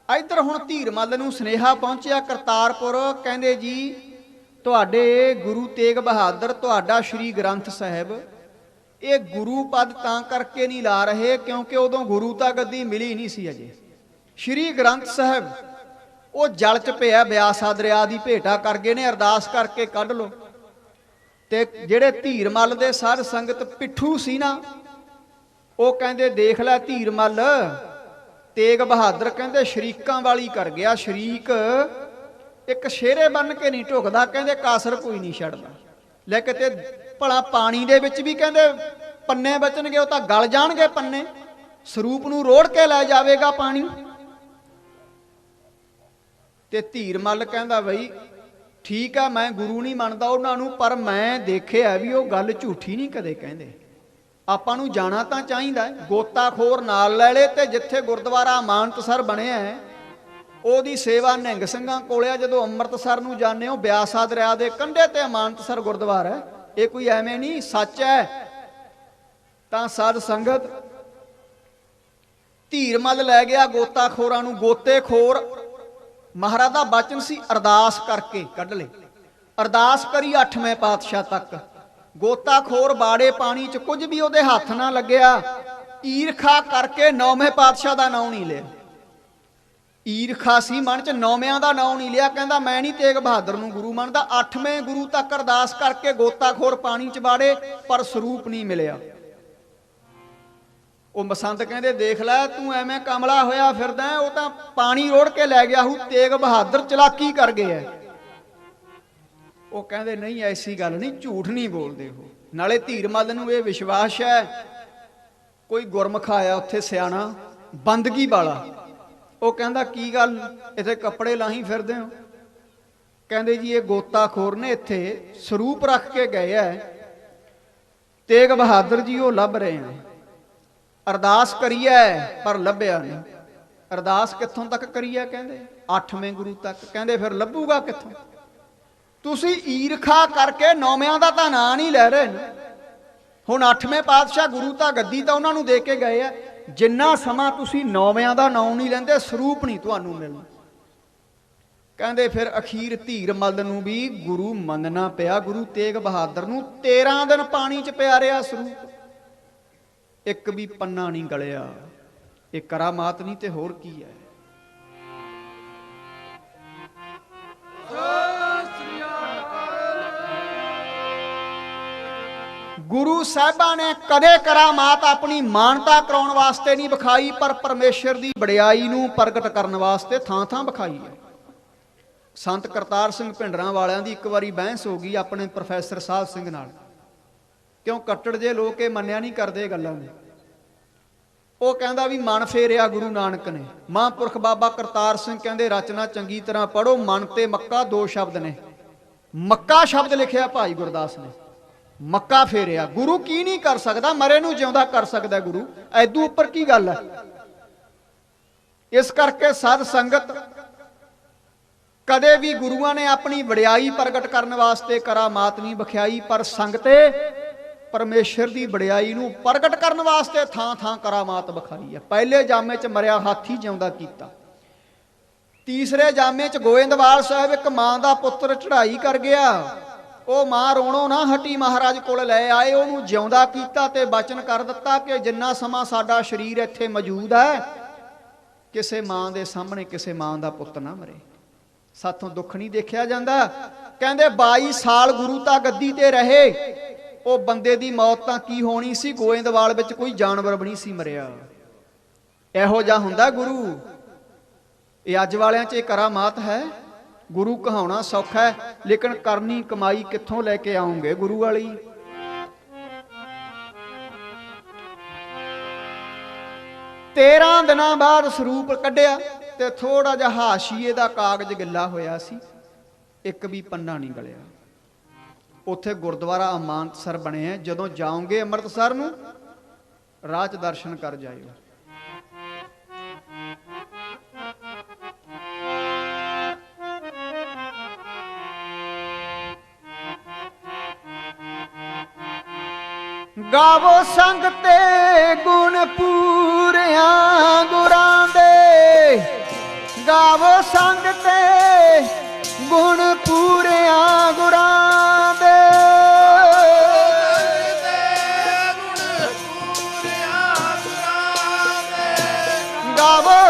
ਇੱਧਰ ਹੁਣ ਧੀਰ ਮੱਲ ਨੂੰ ਸੁਨੇਹਾ ਪਹੁੰਚਿਆ ਕਰਤਾਰਪੁਰ। ਕਹਿੰਦੇ ਜੀ ਤੁਹਾਡੇ ਗੁਰੂ ਤੇਗ ਬਹਾਦਰ, ਤੁਹਾਡਾ ਸ਼੍ਰੀ ਗ੍ਰੰਥ ਸਾਹਿਬ ਇਹ ਗੁਰੂ ਪਦ ਤਾਂ ਕਰਕੇ ਨਹੀਂ ਲਾ ਰਹੇ ਕਿਉਂਕਿ ਉਦੋਂ ਗੁਰੂ ਤਾਂ ਗੱਦੀ ਮਿਲੀ ਨਹੀਂ ਸੀ ਅਜੇ। ਸ਼੍ਰੀ ਗ੍ਰੰਥ ਸਾਹਿਬ ਉਹ ਜਲ 'ਚ ਪਿਆ, ਬਿਆਸਾ ਦਰਿਆ ਦੀ ਭੇਟਾ ਕਰ ਗਏ ਨੇ, ਅਰਦਾਸ ਕਰਕੇ ਕੱਢ ਲਓ। ਤੇ ਜਿਹੜੇ ਧੀਰ ਮੱਲ ਦੇ ਸਾਧ ਸੰਗਤ ਪਿੱਠੂ ਸੀ ਨਾ, ਉਹ ਕਹਿੰਦੇ ਦੇਖ ਲੈ ਧੀਰ ਮੱਲ, ਤੇਗ ਬਹਾਦਰ ਕਹਿੰਦੇ ਸ਼ਰੀਕਾਂ ਵਾਲੀ ਕਰ ਗਿਆ। ਸ਼ਰੀਕ ਇੱਕ ਸ਼ੇਰੇ ਬਣ ਕੇ ਨਹੀਂ ਢੁਕਦਾ, ਕਹਿੰਦੇ ਕਾਸਰ ਕੋਈ ਨਹੀਂ ਛੱਡਦਾ। ਲੈ ਕਿਤੇ ਭਲਾ ਪਾਣੀ ਦੇ ਵਿੱਚ ਵੀ ਕਹਿੰਦੇ ਪੰਨੇ ਬਚਣਗੇ, ਉਹ ਤਾਂ ਗਲ ਜਾਣਗੇ ਪੰਨੇ। ਸਰੂਪ ਨੂੰ ਰੋੜ ਕੇ ਲੈ ਜਾਵੇਗਾ ਪਾਣੀ। ਤੇ ਧੀਰ ਮੱਲ ਕਹਿੰਦਾ ਬਈ ਠੀਕ ਆ, ਮੈਂ ਗੁਰੂ ਨਹੀਂ ਮੰਨਦਾ ਉਹਨਾਂ ਨੂੰ, ਪਰ ਮੈਂ ਦੇਖਿਆ ਵੀ ਉਹ ਗੱਲ ਝੂਠੀ ਨਹੀਂ ਕਦੇ ਕਹਿੰਦੇ। ਆਪਾਂ ਨੂੰ ਜਾਣਾ ਤਾਂ ਚਾਹੀਦਾ। ਗੋਤਾਖੋਰ ਨਾਲ ਲੈ ਲੇ। ਤੇ ਜਿੱਥੇ ਗੁਰਦੁਆਰਾ ਅਮਾਨਤਸਰ ਬਣਿਆ ਹੈ ਉਹਦੀ ਸੇਵਾ ਨਿਹੰਗ ਸਿੰਘਾਂ ਕੋਲ ਆ। ਜਦੋਂ ਅੰਮ੍ਰਿਤਸਰ ਨੂੰ ਜਾਂਦੇ ਹੋ, ਬਿਆਸਾ ਦਰਿਆ ਦੇ ਕੰਢੇ ਤੇ ਅਮਾਨਤਸਰ ਗੁਰਦੁਆਰਾ ਹੈ। ਇਹ ਕੋਈ ਐਵੇਂ ਨਹੀਂ, ਸੱਚ ਹੈ। ਤਾਂ ਸਾਧ ਸੰਗਤ ਧੀਰ ਮੱਲ ਲੈ ਗਿਆ ਗੋਤਾਖੋਰਾਂ ਨੂੰ। ਗੋਤੇਖੋਰ ਮਹਾਰਾਜ ਦਾ ਬਚਨ ਸੀ ਅਰਦਾਸ ਕਰਕੇ ਕੱਢ ਲੈ। ਅਰਦਾਸ ਕਰੀ 8ਵੇਂ ਪਾਤਸ਼ਾਹ ਤੱਕ। ਗੋਤਾਖੋਰ ਬਾੜੇ ਪਾਣੀ 'ਚ ਕੁਝ ਵੀ ਉਹਦੇ ਹੱਥ ਨਾ ਲੱਗਿਆ। ਈਰਖਾ ਕਰਕੇ 9ਵੇਂ ਪਾਤਸ਼ਾਹ ਦਾ ਨਾਮ ਨਹੀਂ ਲਿਆ। ਈਰਖਾ ਸੀ ਮਨ 'ਚ, 9ਵਿਆਂ ਦਾ ਨਾਮ ਨਹੀਂ ਲਿਆ। ਕਹਿੰਦਾ ਮੈਂ ਨਹੀਂ ਤੇਗ ਬਹਾਦਰ ਨੂੰ ਗੁਰੂ ਮੰਨਦਾ। 8ਵੇਂ ਗੁਰੂ ਤੱਕ ਅਰਦਾਸ ਕਰਕੇ ਗੋਤਾਖੋਰ ਪਾਣੀ 'ਚ ਬਾੜੇ, ਪਰ ਸਰੂਪ ਨਹੀਂ ਮਿਲਿਆ। ਉਹ ਮਸੰਦ ਕਹਿੰਦੇ ਦੇਖ ਲੈ ਤੂੰ ਐਵੇਂ ਕਮਲਾ ਹੋਇਆ ਫਿਰਦਾ, ਉਹ ਤਾਂ ਪਾਣੀ ਰੋੜ ਕੇ ਲੈ ਗਿਆ ਹੂ। ਤੇਗ ਬਹਾਦਰ ਚਲਾਕੀ ਕਰ ਗਏ ਐ। ਉਹ ਕਹਿੰਦੇ ਨਹੀਂ ਐਸੀ ਗੱਲ ਨਹੀਂ, ਝੂਠ ਨਹੀਂ ਬੋਲਦੇ ਉਹ। ਨਾਲੇ ਧੀਰ ਮੱਲ ਨੂੰ ਇਹ ਵਿਸ਼ਵਾਸ ਹੈ, ਕੋਈ ਗੁਰਮੁਖ ਆਇਆ ਉੱਥੇ ਸਿਆਣਾ ਬੰਦਗੀ ਵਾਲਾ। ਉਹ ਕਹਿੰਦਾ ਕੀ ਗੱਲ ਇੱਥੇ ਕੱਪੜੇ ਲਾਹੀ ਫਿਰਦੇ ਹੋ? ਕਹਿੰਦੇ ਜੀ ਇਹ ਗੋਤਾਖੋਰ ਨੇ ਇੱਥੇ ਸਰੂਪ ਰੱਖ ਕੇ ਗਏ ਐ, ਤੇਗ ਬਹਾਦਰ ਜੀ ਉਹ ਲੱਭ ਰਹੇ ਆ। ਅਰਦਾਸ ਕਰੀਏ ਪਰ ਲੱਭਿਆ ਨਹੀਂ। ਅਰਦਾਸ ਕਿੱਥੋਂ ਤੱਕ ਕਰੀਏ? ਕਹਿੰਦੇ 8ਵੇਂ ਗੁਰੂ ਤੱਕ। ਕਹਿੰਦੇ ਫਿਰ ਲੱਭੂਗਾ ਕਿੱਥੋਂ? ਤੁਸੀਂ ਈਰਖਾ ਕਰਕੇ 9ਵਿਆਂ ਦਾ ਤਾਂ ਨਾਂ ਨਹੀਂ ਲੈ ਰਹੇ ਨੇ। ਹੁਣ 8ਵੇਂ ਪਾਤਸ਼ਾਹ ਗੁਰੂ ਤਾਂ ਗੱਦੀ ਤਾਂ ਉਹਨਾਂ ਨੂੰ ਦੇ ਕੇ ਗਏ ਆ। ਜਿੰਨਾ ਸਮਾਂ ਤੁਸੀਂ 9ਵਿਆਂ ਦਾ ਨਾਂ ਨਹੀਂ ਲੈਂਦੇ, ਸਰੂਪ ਨਹੀਂ ਤੁਹਾਨੂੰ ਮਿਲਣਾ। ਕਹਿੰਦੇ ਫਿਰ ਅਖੀਰ ਧੀਰ ਮੱਲ ਨੂੰ ਵੀ ਗੁਰੂ ਮੰਨਣਾ ਪਿਆ। ਗੁਰੂ ਤੇਗ ਬਹਾਦਰ ਨੂੰ 13 ਦਿਨ ਪਾਣੀ 'ਚ ਪਿਆ ਰਿਹਾ ਸਰੂਪ, ਇੱਕ ਵੀ ਪੰਨਾ ਨਹੀਂ ਗਲਿਆ। ਇਹ ਕਰਾਮਾਤ ਨਹੀਂ ਤੇ ਹੋਰ ਕੀ ਹੈ। ਗੁਰੂ ਸਾਹਿਬਾਂ ਨੇ ਕਦੇ ਕਰਾਮਾਤ ਆਪਣੀ ਮਾਨਤਾ ਕਰਾਉਣ ਵਾਸਤੇ ਨਹੀਂ ਵਿਖਾਈ, ਪਰ ਪਰਮੇਸ਼ਰ ਦੀ ਵਡਿਆਈ ਨੂੰ ਪ੍ਰਗਟ ਕਰਨ ਵਾਸਤੇ ਥਾਂ ਥਾਂ ਵਿਖਾਈ ਹੈ। ਸੰਤ ਕਰਤਾਰ ਸਿੰਘ ਭਿੰਡਰਾਂ ਵਾਲਿਆਂ ਦੀ ਇੱਕ ਵਾਰੀ ਬਹਿਸ ਹੋ ਗਈ ਆਪਣੇ ਪ੍ਰੋਫੈਸਰ ਸਾਹਿਬ ਸਿੰਘ ਨਾਲ। क्यों कट्टड़ जे लोग ये मन्निया नहीं करते गल्लां ने। वो कहता भी मन फेरिया गुरु नानक ने। महापुरख बाबा करतार सिंह कहते रचना चंगी तरह पढ़ो, मन ते मक्का दो शब्द ने। मक्का शब्द लिखिया भाई गुरदास ने, मक्का फेरिया। गुरु की नहीं कर सकता, मरे नूं जिउंदा कर सकता गुरु, ऐदू उपर की गल है। इस करके साध संगत कदे भी गुरुआं ने अपनी वडियाई प्रगट करने वास्ते करामात नहीं बख्याई, पर संगते परमेश्वर की वडियाई नूं प्रगट करने वास्ते थां थां करामात बखाई है। पहले जामे च मरिया हाथी जिउंदा कीता, तीसरे जामे च गोविंदवाल साहब एक मां दा पुत्र चढ़ाई कर गया, वो मां रोणों ना हटी, महाराज कोल लै आए, उहनूं जिउंदा कीता ते वचन कर दिता कि जिन्ना समा साडा शरीर इत्थे मौजूद है, किसे मां दे सामने किसे मां दा पुੱਤ ना मरे, साथों दुख नहीं देखिया जांदा। कहंदे 22 साल गुरु ता गद्दी ते रहे, वो बंदे दी मौत तां की होनी सी, गोविंदवाल विच कोई जानवर भी नहीं सी मरिया। इहो जिहा हुंदा गुरु। ये अज वालियां च करामात है। गुरु कहाउणा सौखा है, लेकिन करनी कमाई कित्थों लैके आओगे गुरु वाली। तेरह दिनां बाद सरूप कढ़िया ते थोड़ा जिहा हाशिए दा कागज गिला होया सी, एक भी पन्ना नहीं गलिया। उत्थे गुरुद्वारा अमानतसर बने हैं, जदों जाओगे अमृतसर नूं राह च दर्शन कर जाइयो। गावो संग ते गुण पूरिया गुरां दे, गावो संग ते गुण पूरिया गुरां दे, गावो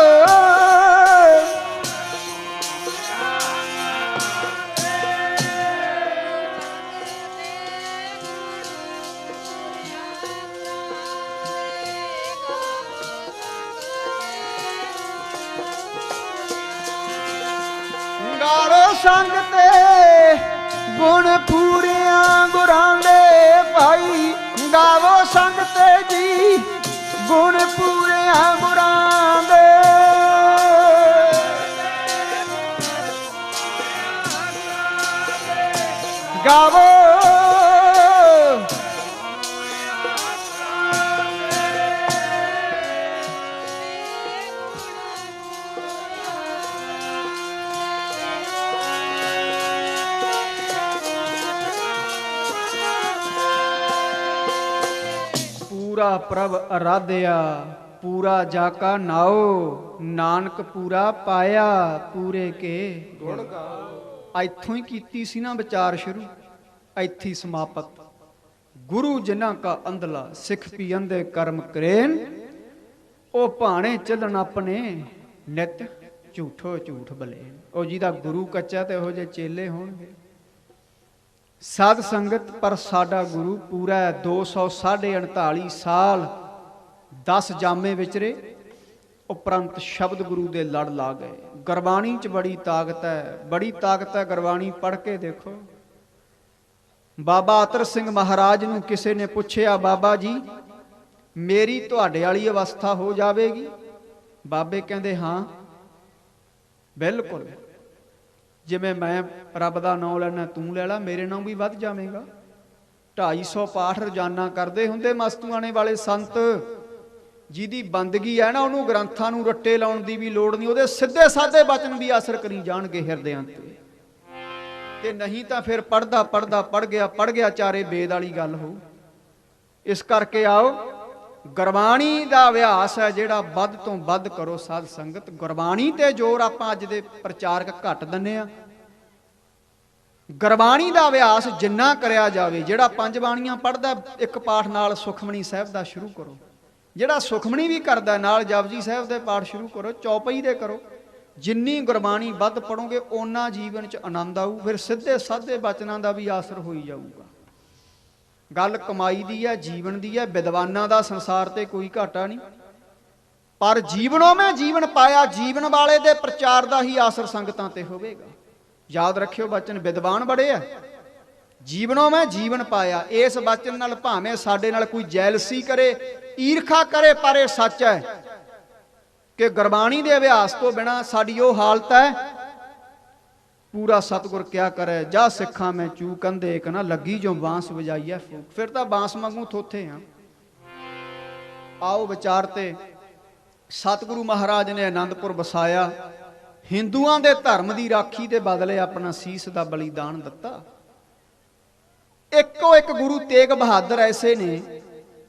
संग ते गुण पूरिया गुरां दे भाई, गावो संग ते जी गुण पूरिया गुरां दे, गावो पूरा प्रभ आराध्या, पूरा जाका नाओ, नानक पूरा पाया पूरे के गुण गाओ। इत्थों ही कीती सी ना विचार शुरू, इत्थे समापत। गुरु जिन्हां का अंधला सिख पी अंधे कर्म करेन, ओ भाणे चलन अपने नित झूठो झूठ बलेन। ओ जिहदा गुरु कच्चा ते ओहो जे चेले होणगे। साध संगत पर साडा गुरु पूरा 249 साल 10 जामे विचरे, उपरंत शब्द गुरु दे लड़ ला गए। गुरबाणी च बड़ी ताकत है, बड़ी ताकत है। गुरबाणी पढ़ के देखो। बाबा अतर सिंह महाराज नूं किसी ने पुछया, बाबा जी मेरी तुहाडे वाली अवस्था हो जाएगी? बाबे कहंदे हाँ बिल्कुल, जिमें मैं रब का नाम लैना तू लै ला, मेरे नाम भी वध जावेगा। 250 पाठ रोजाना करते होंगे मस्तूआने वाले संत, जिहदी बंदगी है ना उन्होंने ग्रंथां नूं रट्टे लाउण दी भी लोड़ नहीं, उहदे सीधे साधे वचन भी असर करी जाणगे हिरदियां ते नहीं तो फिर पढ़दा पढ़दा पढ़ गया चारे बेद वाली गल हो। इस करके आओ गुरबाणी का अभ्यास है जिहड़ा वध तो वध करो साध संगत। गुरबाणी ते जोर आपां अज दे प्रचारक घट दिंदे आ। गुरबाणी का अभ्यास जिन्ना करया जावे, जिहड़ा पंज बाणियां पढ़दा एक पाठ नाल सुखमणी साहिब दा शुरू करो, जिहड़ा सुखमणी भी करदा नाल जपजी साहिब दे पाठ शुरू करो, चौपाई दे करो। जिन्नी गुरबाणी वध पढ़ोगे ओना जीवन च आनंद आऊ, फिर सीधे साधे वचनां दा भी आसर होई जाऊगा। गल कमाई दी है, जीवन दी है। विद्वानां दा संसार ते कोई घाटा नहीं, पर जीवनों में जीवन पाया, जीवन वाले दे प्रचार दा ही आसर संगतां ते होवेगा। याद रखियो बचन, विद्वान बड़े है, ਜੀਵਨੋਂ ਮੈਂ ਜੀਵਨ ਪਾਇਆ। ਇਸ ਬਚਨ ਨਾਲ ਭਾਵੇਂ ਸਾਡੇ ਨਾਲ ਕੋਈ ਜੈਲਸੀ ਕਰੇ, ਈਰਖਾ ਕਰੇ, ਪਰ ਇਹ ਸੱਚ ਹੈ ਕਿ ਗੁਰਬਾਣੀ ਦੇ ਅਭਿਆਸ ਤੋਂ ਬਿਨਾ ਸਾਡੀ ਉਹ ਹਾਲਤ ਹੈ। ਪੂਰਾ ਸਤਿਗੁਰ ਕਿਆ ਕਰੇ, ਜਾ ਸਿੱਖਾਂ ਮੈਂ ਚੂ ਕੰਧੇ ਇੱਕ ਨਾ ਲੱਗੀ ਜੋ ਬਾਂਸ ਵਜਾਈਐ ਫੂਕ। ਫਿਰ ਤਾਂ ਬਾਂਸ ਵਾਂਗੂ ਥੋਥੇ ਆ। ਆਓ ਵਿਚਾਰ ਤੇ। ਸਤਿਗੁਰੂ ਮਹਾਰਾਜ ਨੇ ਆਨੰਦਪੁਰ ਵਸਾਇਆ, ਹਿੰਦੂਆਂ ਦੇ ਧਰਮ ਦੀ ਰਾਖੀ ਦੇ ਬਦਲੇ ਆਪਣਾ ਸੀਸ ਦਾ ਬਲੀਦਾਨ ਦਿੱਤਾ। ਇੱਕੋ ਇੱਕ ਗੁਰੂ ਤੇਗ ਬਹਾਦਰ ਐਸੇ ਨੇ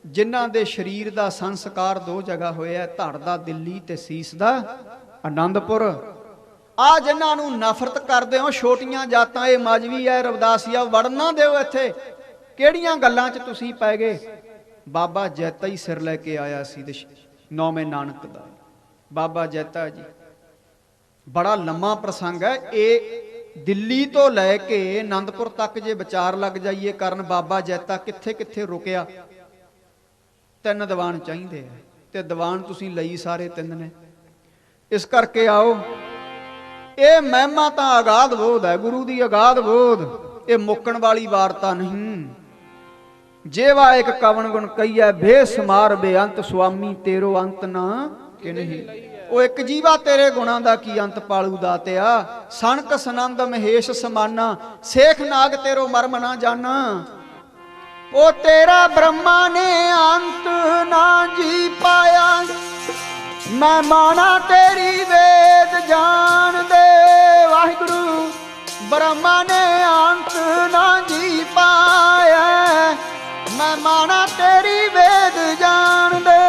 ਜਿਨ੍ਹਾਂ ਦੇ ਸਰੀਰ ਦਾ ਸੰਸਕਾਰ ਦੋ ਜਗ੍ਹਾ ਹੋਇਆ, ਧੜ ਦਾ ਦਿੱਲੀ ਤੇ ਸੀਸ ਦਾ ਆਨੰਦਪੁਰ। ਆ ਜਿਨ੍ਹਾਂ ਨੂੰ ਨਫ਼ਰਤ ਕਰਦੇ ਹੋ, ਛੋਟੀਆਂ ਜਾਤਾਂ, ਇਹ ਮਜ਼੍ਹਬੀ ਹੈ, ਰਵਿਦਾਸੀਆ, ਵੜਨ ਨਾ ਦਿਓ ਇੱਥੇ। ਕਿਹੜੀਆਂ ਗੱਲਾਂ 'ਚ ਤੁਸੀਂ ਪੈ ਗਏ? ਬਾਬਾ ਜੈਤਾ ਹੀ ਸਿਰ ਲੈ ਕੇ ਆਇਆ ਸੀ ਨੌਵੇਂ ਨਾਨਕ ਦਾ। ਬਾਬਾ ਜੈਤਾ ਜੀ ਬੜਾ ਲੰਮਾ ਪ੍ਰਸੰਗ ਹੈ ਇਹ। ਦਿੱਲੀ ਤੋਂ ਲੈ ਕੇ ਆਨੰਦਪੁਰ ਤੱਕ ਜੇ ਵਿਚਾਰ ਲੱਗ ਜਾਈਏ ਕਰਨ, ਬਾਬਾ ਜੈਤਾ ਕਿੱਥੇ ਕਿੱਥੇ ਰੁਕਿਆ। 3 ਦੀਵਾਨ ਚਾਹੀਦੇ ਆ ਤੇ ਦੀਵਾਨ ਤੁਸੀਂ ਲਈ ਸਾਰੇ 3 ਨੇ। ਇਸ ਕਰਕੇ ਆਓ, ਇਹ ਮਹਿਮਾ ਤਾਂ ਅਗਾਧ ਬੋਧ ਹੈ, ਗੁਰੂ ਦੀ ਅਗਾਧ ਬੋਧ। ਇਹ ਮੁੱਕਣ ਵਾਲੀ ਵਾਰਤਾ ਨਹੀਂ। ਜੇਵਾ ਇੱਕ ਕਵਨ ਗੁਣ ਕਹੀਐ, ਬੇਸਮਾਰ ਬੇਅੰਤ ਸੁਆਮੀ ਤੇਰੋ ਅੰਤ ਨਾ ਕਿ ਨਹੀਂ। ਉਹ ਇੱਕ ਜੀਵਾ ਤੇਰੇ ਗੁਣਾਂ ਦਾ ਕੀ ਅੰਤ ਪਾਲੂ ਦਾਤਿਆ। ਸਨਕ ਸਨੰਦ ਮਹੇਸ਼ ਸਮਾਨਾ, ਸੇਖ ਨਾਗ ਤੇਰੋ ਮਰਮ ਨਾ ਜਾਣਾ। ਉਹ ਤੇਰਾ ਬ੍ਰਹਮਾ ਨੇ ਅੰਤ ਨਾ ਜੀ ਪਾਇਆ, ਮੈਂ ਮਾਣਾ ਤੇਰੀ ਵੇਦ ਜਾਣਦੇ। ਵਾਹਿਗੁਰੂ ਬ੍ਰਹਮਾ ਨੇ ਅੰਤ ਨਾ ਜੀ ਪਾਇਆ, ਮੈਂ ਮਾਣਾ ਤੇਰੀ ਵੇਦ ਜਾਣਦੇ।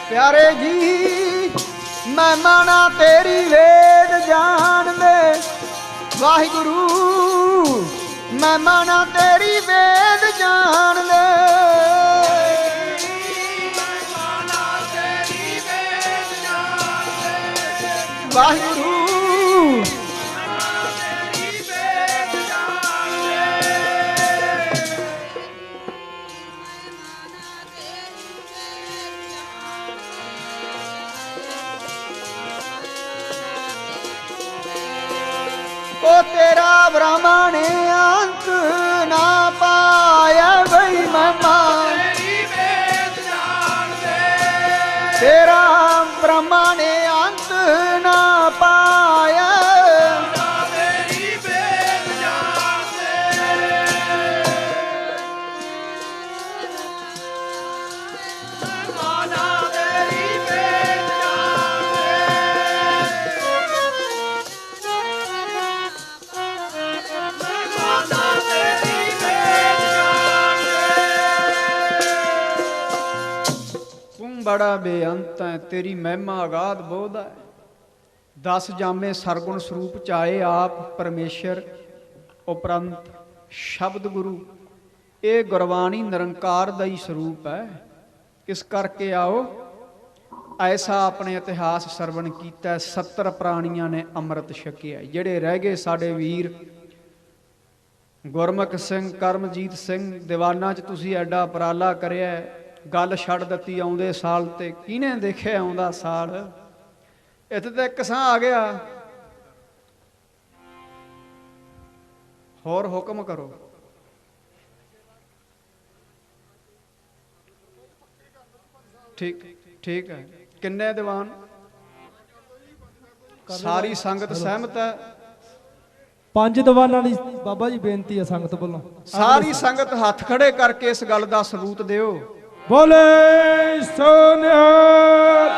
प्यारे जी मैं माना तेरी वेद जान दे। वाहिगुरु मैं माना तेरी वेद जान दे। वाहिगुरु ओ तेरा ब्राह्मण अंत ना पाया भई ममा, तेरा ब्राह्मण अंत ना पाया। बड़ा बेअंत है तेरी महिमा अगाध बोध है। 10 जामे सरगुण स्वरूप चाहे आप परमेश्वर उपरंत शब्द गुरु, ये गुरबाणी निरंकार दा ही स्वरूप है। इस करके आओ ऐसा अपने इतिहास सरवण कीता। 70 प्राणियां ने अमृत छकिया। जेड़े रह गए साडे वीर गुरमुख सिंह, करमजीत सिंह दीवाना च तुसी एडा उपराला करिया। गल छड़ दित्ती आउंदे साल ते किने देखे आउंदा साल। इत्थे ते एक सां आ गया। होर हुक्म करो। ठीक ठीक है। किन्ने दीवान? सारी संगत सहमत है। 5 दीवानां दी बाबा जी बेनती है संगत वालों। सारी संगत हथ खड़े करके इस गल दा सबूत दिओ। बोले सोनिहाल,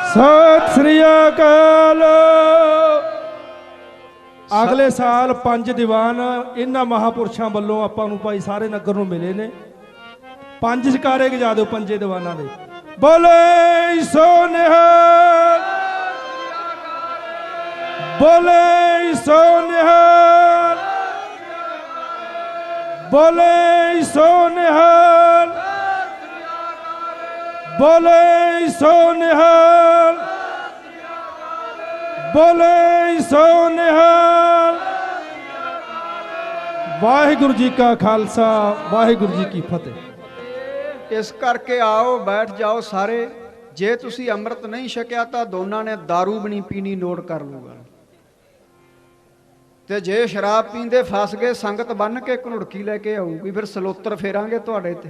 सत श्री अकाल। ਅਗਲੇ ਸਾਲ 5 ਦੀਵਾਨ ਇਹਨਾਂ ਮਹਾਪੁਰਸ਼ਾਂ ਵੱਲੋਂ ਆਪਾਂ ਨੂੰ ਭਾਈ ਸਾਰੇ ਨਗਰ ਨੂੰ ਮਿਲੇ ਨੇ। 5 ਜਕਾਰੇ ਗਜਾ ਦਿਓ ਪੰਜੇ ਦੀਵਾਨਾਂ ਦੇ। ਬੋਲੇ ਸੋ ਨਿਹਾਲ, ਬੋਲੇ ਸੋ ਨਿਹਾਲ, ਬੋਲੇ ਸੋ ਨਿਹਾਲ, ਬੋਲੇ ਸੋ ਨਿਹਾਲ, ਬੋਲੇ ਸੋ ਨਿਹਾਲ। ਵਾਹਿਗੁਰੂ ਜੀ ਕਾ ਖਾਲਸਾ, ਵਾਹਿਗੁਰੂ ਜੀ ਕੀ ਫਤਿਹ। ਇਸ ਕਰਕੇ ਆਓ, ਬੈਠ ਜਾਓ ਸਾਰੇ। ਜੇ ਤੁਸੀਂ ਅੰਮ੍ਰਿਤ ਨਹੀਂ ਛਕਿਆ ਤਾਂ ਦੋਨਾਂ ਨੇ दारू ਵੀ ਨਹੀਂ ਪੀਣੀ, ਨੋਟ ਕਰ ਲੂਗਾ। ਤੇ ਜੇ ਸ਼ਰਾਬ ਪੀਂਦੇ ਫਸ ਗਏ, ਸੰਗਤ ਬੰਨ ਕੇ ਘਨੁੜਕੀ ਲੈ ਕੇ ਆਊਗੀ, ਫਿਰ ਸਲੋਤਰ ਫੇਰਾਂਗੇ ਤੁਹਾਡੇ ਤੇ।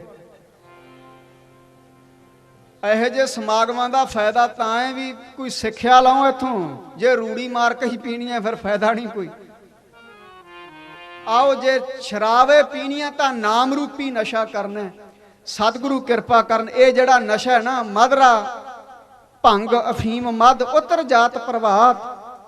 ਇਹੋ ਜਿਹੇ ਸਮਾਗਮਾਂ ਦਾ ਫਾਇਦਾ ਤਾਂ ਹੈ ਵੀ ਕੋਈ ਸਿੱਖਿਆ ਲਾਓ ਇੱਥੋਂ। ਜੇ ਰੂੜੀ ਮਾਰ ਕੇ ਹੀ ਪੀਣੀ ਹੈ ਫਿਰ ਫਾਇਦਾ ਨਹੀਂ ਕੋਈ। ਆਓ, ਜੇ ਸ਼ਰਾਬੇ ਪੀਣੀ ਹੈ ਤਾਂ ਨਾਮ ਰੂਪੀ ਨਸ਼ਾ ਕਰਨਾ ਹੈ। ਸਤਿਗੁਰੂ ਕਿਰਪਾ ਕਰਨ। ਇਹ ਜਿਹੜਾ ਨਸ਼ਾ ਹੈ ਨਾ, ਮਧਰਾ, ਭੰਗ, ਅਫੀਮ, ਮਦ, ਉਤਰ ਜਾਤ ਪ੍ਰਭਾਤ,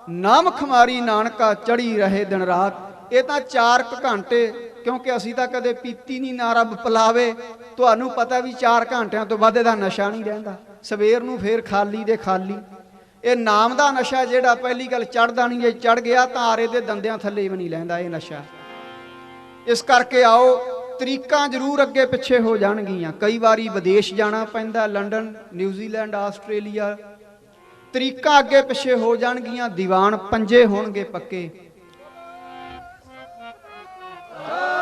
ਨਾਮ ਖਮਾਰੀ ਨਾਨਕਾ ਚੜੀ ਰਹੇ ਦਿਨ ਰਾਤ। ਇਹ ਤਾਂ 4 ਘੰਟੇ, ਕਿਉਂਕਿ ਅਸੀਂ ਤਾਂ ਕਦੇ ਪੀਤੀ ਨਹੀਂ, ਨਾ ਰੱਬ ਪਿਲਾਵੇ। ਤੁਹਾਨੂੰ ਪਤਾ ਵੀ 4 ਘੰਟਿਆਂ ਤੋਂ ਬਾਅਦ ਇਹਦਾ ਨਸ਼ਾ ਨਹੀਂ ਰਹਿੰਦਾ। ਸਵੇਰ ਨੂੰ ਫੇਰ ਖਾਲੀ ਦੇ ਖਾਲੀ। ਇਹ ਨਾਮ ਦਾ ਨਸ਼ਾ ਜਿਹੜਾ ਪਹਿਲੀ ਗੱਲ ਚੜ੍ਹਦਾ ਨਹੀਂ, ਜੇ ਚੜ੍ਹ ਗਿਆ ਤਾਂ ਆਰੇ ਦੇ ਦੰਦਿਆਂ ਥੱਲੇ ਵੀ ਨਹੀਂ ਲੈਂਦਾ ਇਹ ਨਸ਼ਾ। ਇਸ ਕਰਕੇ ਆਓ, ਤਰੀਕਾਂ ਜ਼ਰੂਰ ਅੱਗੇ ਪਿੱਛੇ ਹੋ ਜਾਣਗੀਆਂ। ਕਈ ਵਾਰੀ ਵਿਦੇਸ਼ ਜਾਣਾ ਪੈਂਦਾ, ਲੰਡਨ, ਨਿਊਜ਼ੀਲੈਂਡ, ਆਸਟ੍ਰੇਲੀਆ। ਤਰੀਕਾਂ ਅੱਗੇ ਪਿੱਛੇ ਹੋ ਜਾਣਗੀਆਂ। ਦੀਵਾਨ ਪੰਜੇ ਹੋਣਗੇ ਪੱਕੇ।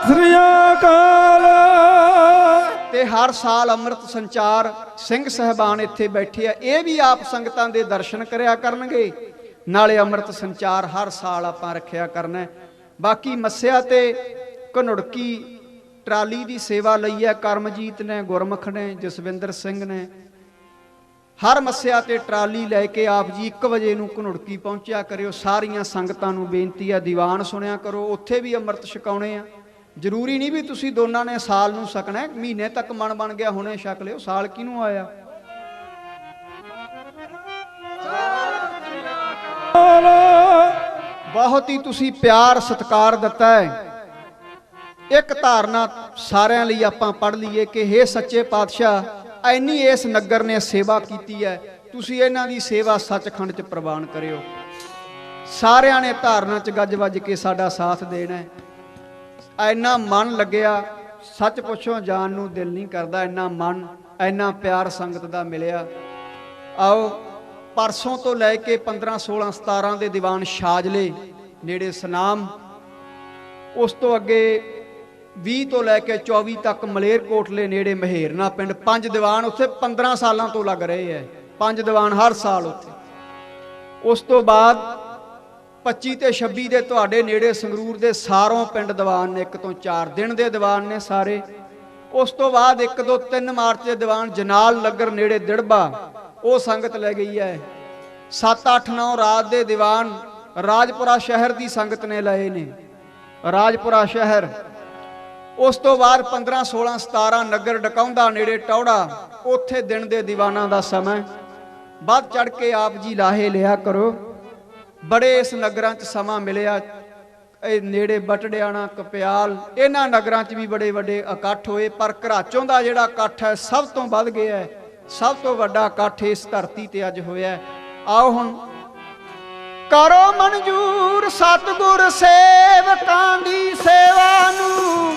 ਸ੍ਰੀ ਅਕਾਲ। ਤੇ ਹਰ ਸਾਲ ਅੰਮ੍ਰਿਤ ਸੰਚਾਰ ਸਿੰਘ ਸਹਿਬਾਨ ਇੱਥੇ ਬੈਠੇ ਆ, ਇਹ ਵੀ ਆਪ ਸੰਗਤਾਂ ਦੇ ਦਰਸ਼ਨ ਕਰਿਆ ਕਰਨਗੇ। ਨਾਲੇ ਅੰਮ੍ਰਿਤ ਸੰਚਾਰ ਹਰ ਸਾਲ ਆਪਾਂ ਰੱਖਿਆ ਕਰਨਾ। ਬਾਕੀ ਮੱਸਿਆ ਤੇ ਘਨੁੜਕੀ ਟਰਾਲੀ ਦੀ ਸੇਵਾ ਲਈ ਹੈ ਕਰਮਜੀਤ ਨੇ, ਗੁਰਮੁਖ ਨੇ, ਜਸਵਿੰਦਰ ਸਿੰਘ ਨੇ। ਹਰ ਮੱਸਿਆ ਤੇ ਟਰਾਲੀ ਲੈ ਕੇ ਆਪ ਜੀ 1 ਵਜੇ ਨੂੰ ਘਨੁੜਕੀ ਪਹੁੰਚਿਆ ਕਰਿਓ। ਸਾਰੀਆਂ ਸੰਗਤਾਂ ਨੂੰ ਬੇਨਤੀ ਹੈ, ਦੀਵਾਨ ਸੁਣਿਆ ਕਰੋ। ਉੱਥੇ ਵੀ ਅੰਮ੍ਰਿਤ ਛਕਾਉਣੇ ਆ। ਜ਼ਰੂਰੀ ਨਹੀਂ ਵੀ ਤੁਸੀਂ ਦੋਨਾਂ ਨੇ ਸਾਲ ਨੂੰ ਛਕਣਾ, ਮਹੀਨੇ ਤੱਕ ਮਨ ਬਣ ਗਿਆ ਹੁਣੇ ਛਕ ਲਿਓ। ਸਾਲ ਕਿਹਨੂੰ ਆਇਆ। ਬਹੁਤ ਹੀ ਤੁਸੀਂ ਪਿਆਰ ਸਤਿਕਾਰ ਦਿੱਤਾ ਹੈ। ਇੱਕ ਧਾਰਨਾ ਸਾਰਿਆਂ ਲਈ ਆਪਾਂ ਪੜ੍ਹ ਲਈਏ ਕਿ ਹੇ ਸੱਚੇ ਪਾਤਸ਼ਾਹ, ਐਨੀ ਇਸ ਨਗਰ ਨੇ ਸੇਵਾ ਕੀਤੀ ਹੈ, ਤੁਸੀਂ ਇਹਨਾਂ ਦੀ ਸੇਵਾ ਸੱਚਖੰਡ 'ਚ ਪ੍ਰਵਾਨ ਕਰਿਓ। ਸਾਰਿਆਂ ਨੇ ਧਾਰਨਾ 'ਚ ਗੱਜ ਵੱਜ ਕੇ ਸਾਡਾ ਸਾਥ ਦੇਣਾ ਹੈ। ਇੰਨਾ ਮਨ ਲੱਗਿਆ, ਸੱਚ ਪੁੱਛੋ ਜਾਣ ਨੂੰ ਦਿਲ ਨਹੀਂ ਕਰਦਾ। ਇੰਨਾ ਮਨ, ਇੰਨਾ ਪਿਆਰ ਸੰਗਤ ਦਾ ਮਿਲਿਆ। ਆਓ, ਪਰਸੋਂ ਤੋਂ ਲੈ ਕੇ 15, 16, 17 ਦੇ ਦੀਵਾਨ ਸ਼ਾਜਲੇ ਨੇੜੇ ਸਨਾਮ, ਉਸ ਤੋਂ ਅੱਗੇ 20 ਤੋਂ ਲੈ ਕੇ 24 ਤੱਕ ਮਲੇਰਕੋਟਲੇ ਨੇੜੇ ਮਹੇਰਨਾ ਪਿੰਡ। 5 ਦੀਵਾਨ ਉੱਥੇ 15 ਸਾਲਾਂ ਤੋਂ ਲੱਗ ਰਹੇ ਹੈ। 5 ਦੀਵਾਨ ਹਰ ਸਾਲ ਉੱਥੇ। ਉਸ ਤੋਂ ਬਾਅਦ 25 ਤੇ 26 ਦੇ ਤੁਹਾਡੇ ਨੇੜੇ ਸੰਗਰੂਰ ਦੇ ਸਾਰੋਂ ਪਿੰਡ ਦੀਵਾਨ ਨੇ। 1 ਤੋਂ 4 ਦਿਨ ਦੇ ਦੀਵਾਨ ਨੇ ਸਾਰੇ। ਉਸ ਤੋਂ ਬਾਅਦ 1, 2, 3 ਮਾਰਚ ਦੇ ਦੀਵਾਨ ਜਨਾਲ ਨਗਰ ਨੇੜੇ ਦਿੜਬਾ, ਉਹ ਸੰਗਤ ਲੈ ਗਈ ਹੈ। 7, 8, 9 ਰਾਤ ਦੇ ਦੀਵਾਨ ਰਾਜਪੁਰਾ ਸ਼ਹਿਰ ਦੀ ਸੰਗਤ ਨੇ ਲਏ ਨੇ, ਰਾਜਪੁਰਾ ਸ਼ਹਿਰ। ਉਸ ਤੋਂ ਬਾਅਦ 15, 16, 17 ਨਗਰ ਡਕਾਉਂਦਾ ਨੇੜੇ ਟੌੜਾ, ਉੱਥੇ ਦਿਨ ਦੇ ਦੀਵਾਨਾਂ ਦਾ ਸਮਾਂ। ਵੱਧ ਚੜ ਕੇ ਆਪ ਜੀ ਲਾਹੇ ਲਿਆ ਕਰੋ। ਬੜੇ ਇਸ ਨਗਰਾਂ 'ਚ ਸਮਾਂ ਮਿਲਿਆ। ਇਹ ਨੇੜੇ ਬਟੜਿਆਣਾ, ਕਪਿਆਲ, ਇਹਨਾਂ ਨਗਰਾਂ 'ਚ ਵੀ ਬੜੇ ਵੱਡੇ ਇਕੱਠ ਹੋਏ। ਪਰ ਘਰਾਚੋਂ ਦਾ ਜਿਹੜਾ ਇਕੱਠ ਹੈ ਸਭ ਤੋਂ ਵੱਧ ਗਿਆ ਹੈ। ਸਭ ਤੋਂ ਵੱਡਾ ਇਕੱਠ ਇਸ ਧਰਤੀ ਤੇ ਅੱਜ ਹੋਇਆ। ਆਓ ਹੁਣ ਕਰੋ ਮਨਜ਼ੂਰ ਸਤਿਗੁਰ ਸੇਵਕਾਂ ਦੀ ਸੇਵਾ ਨੂੰ।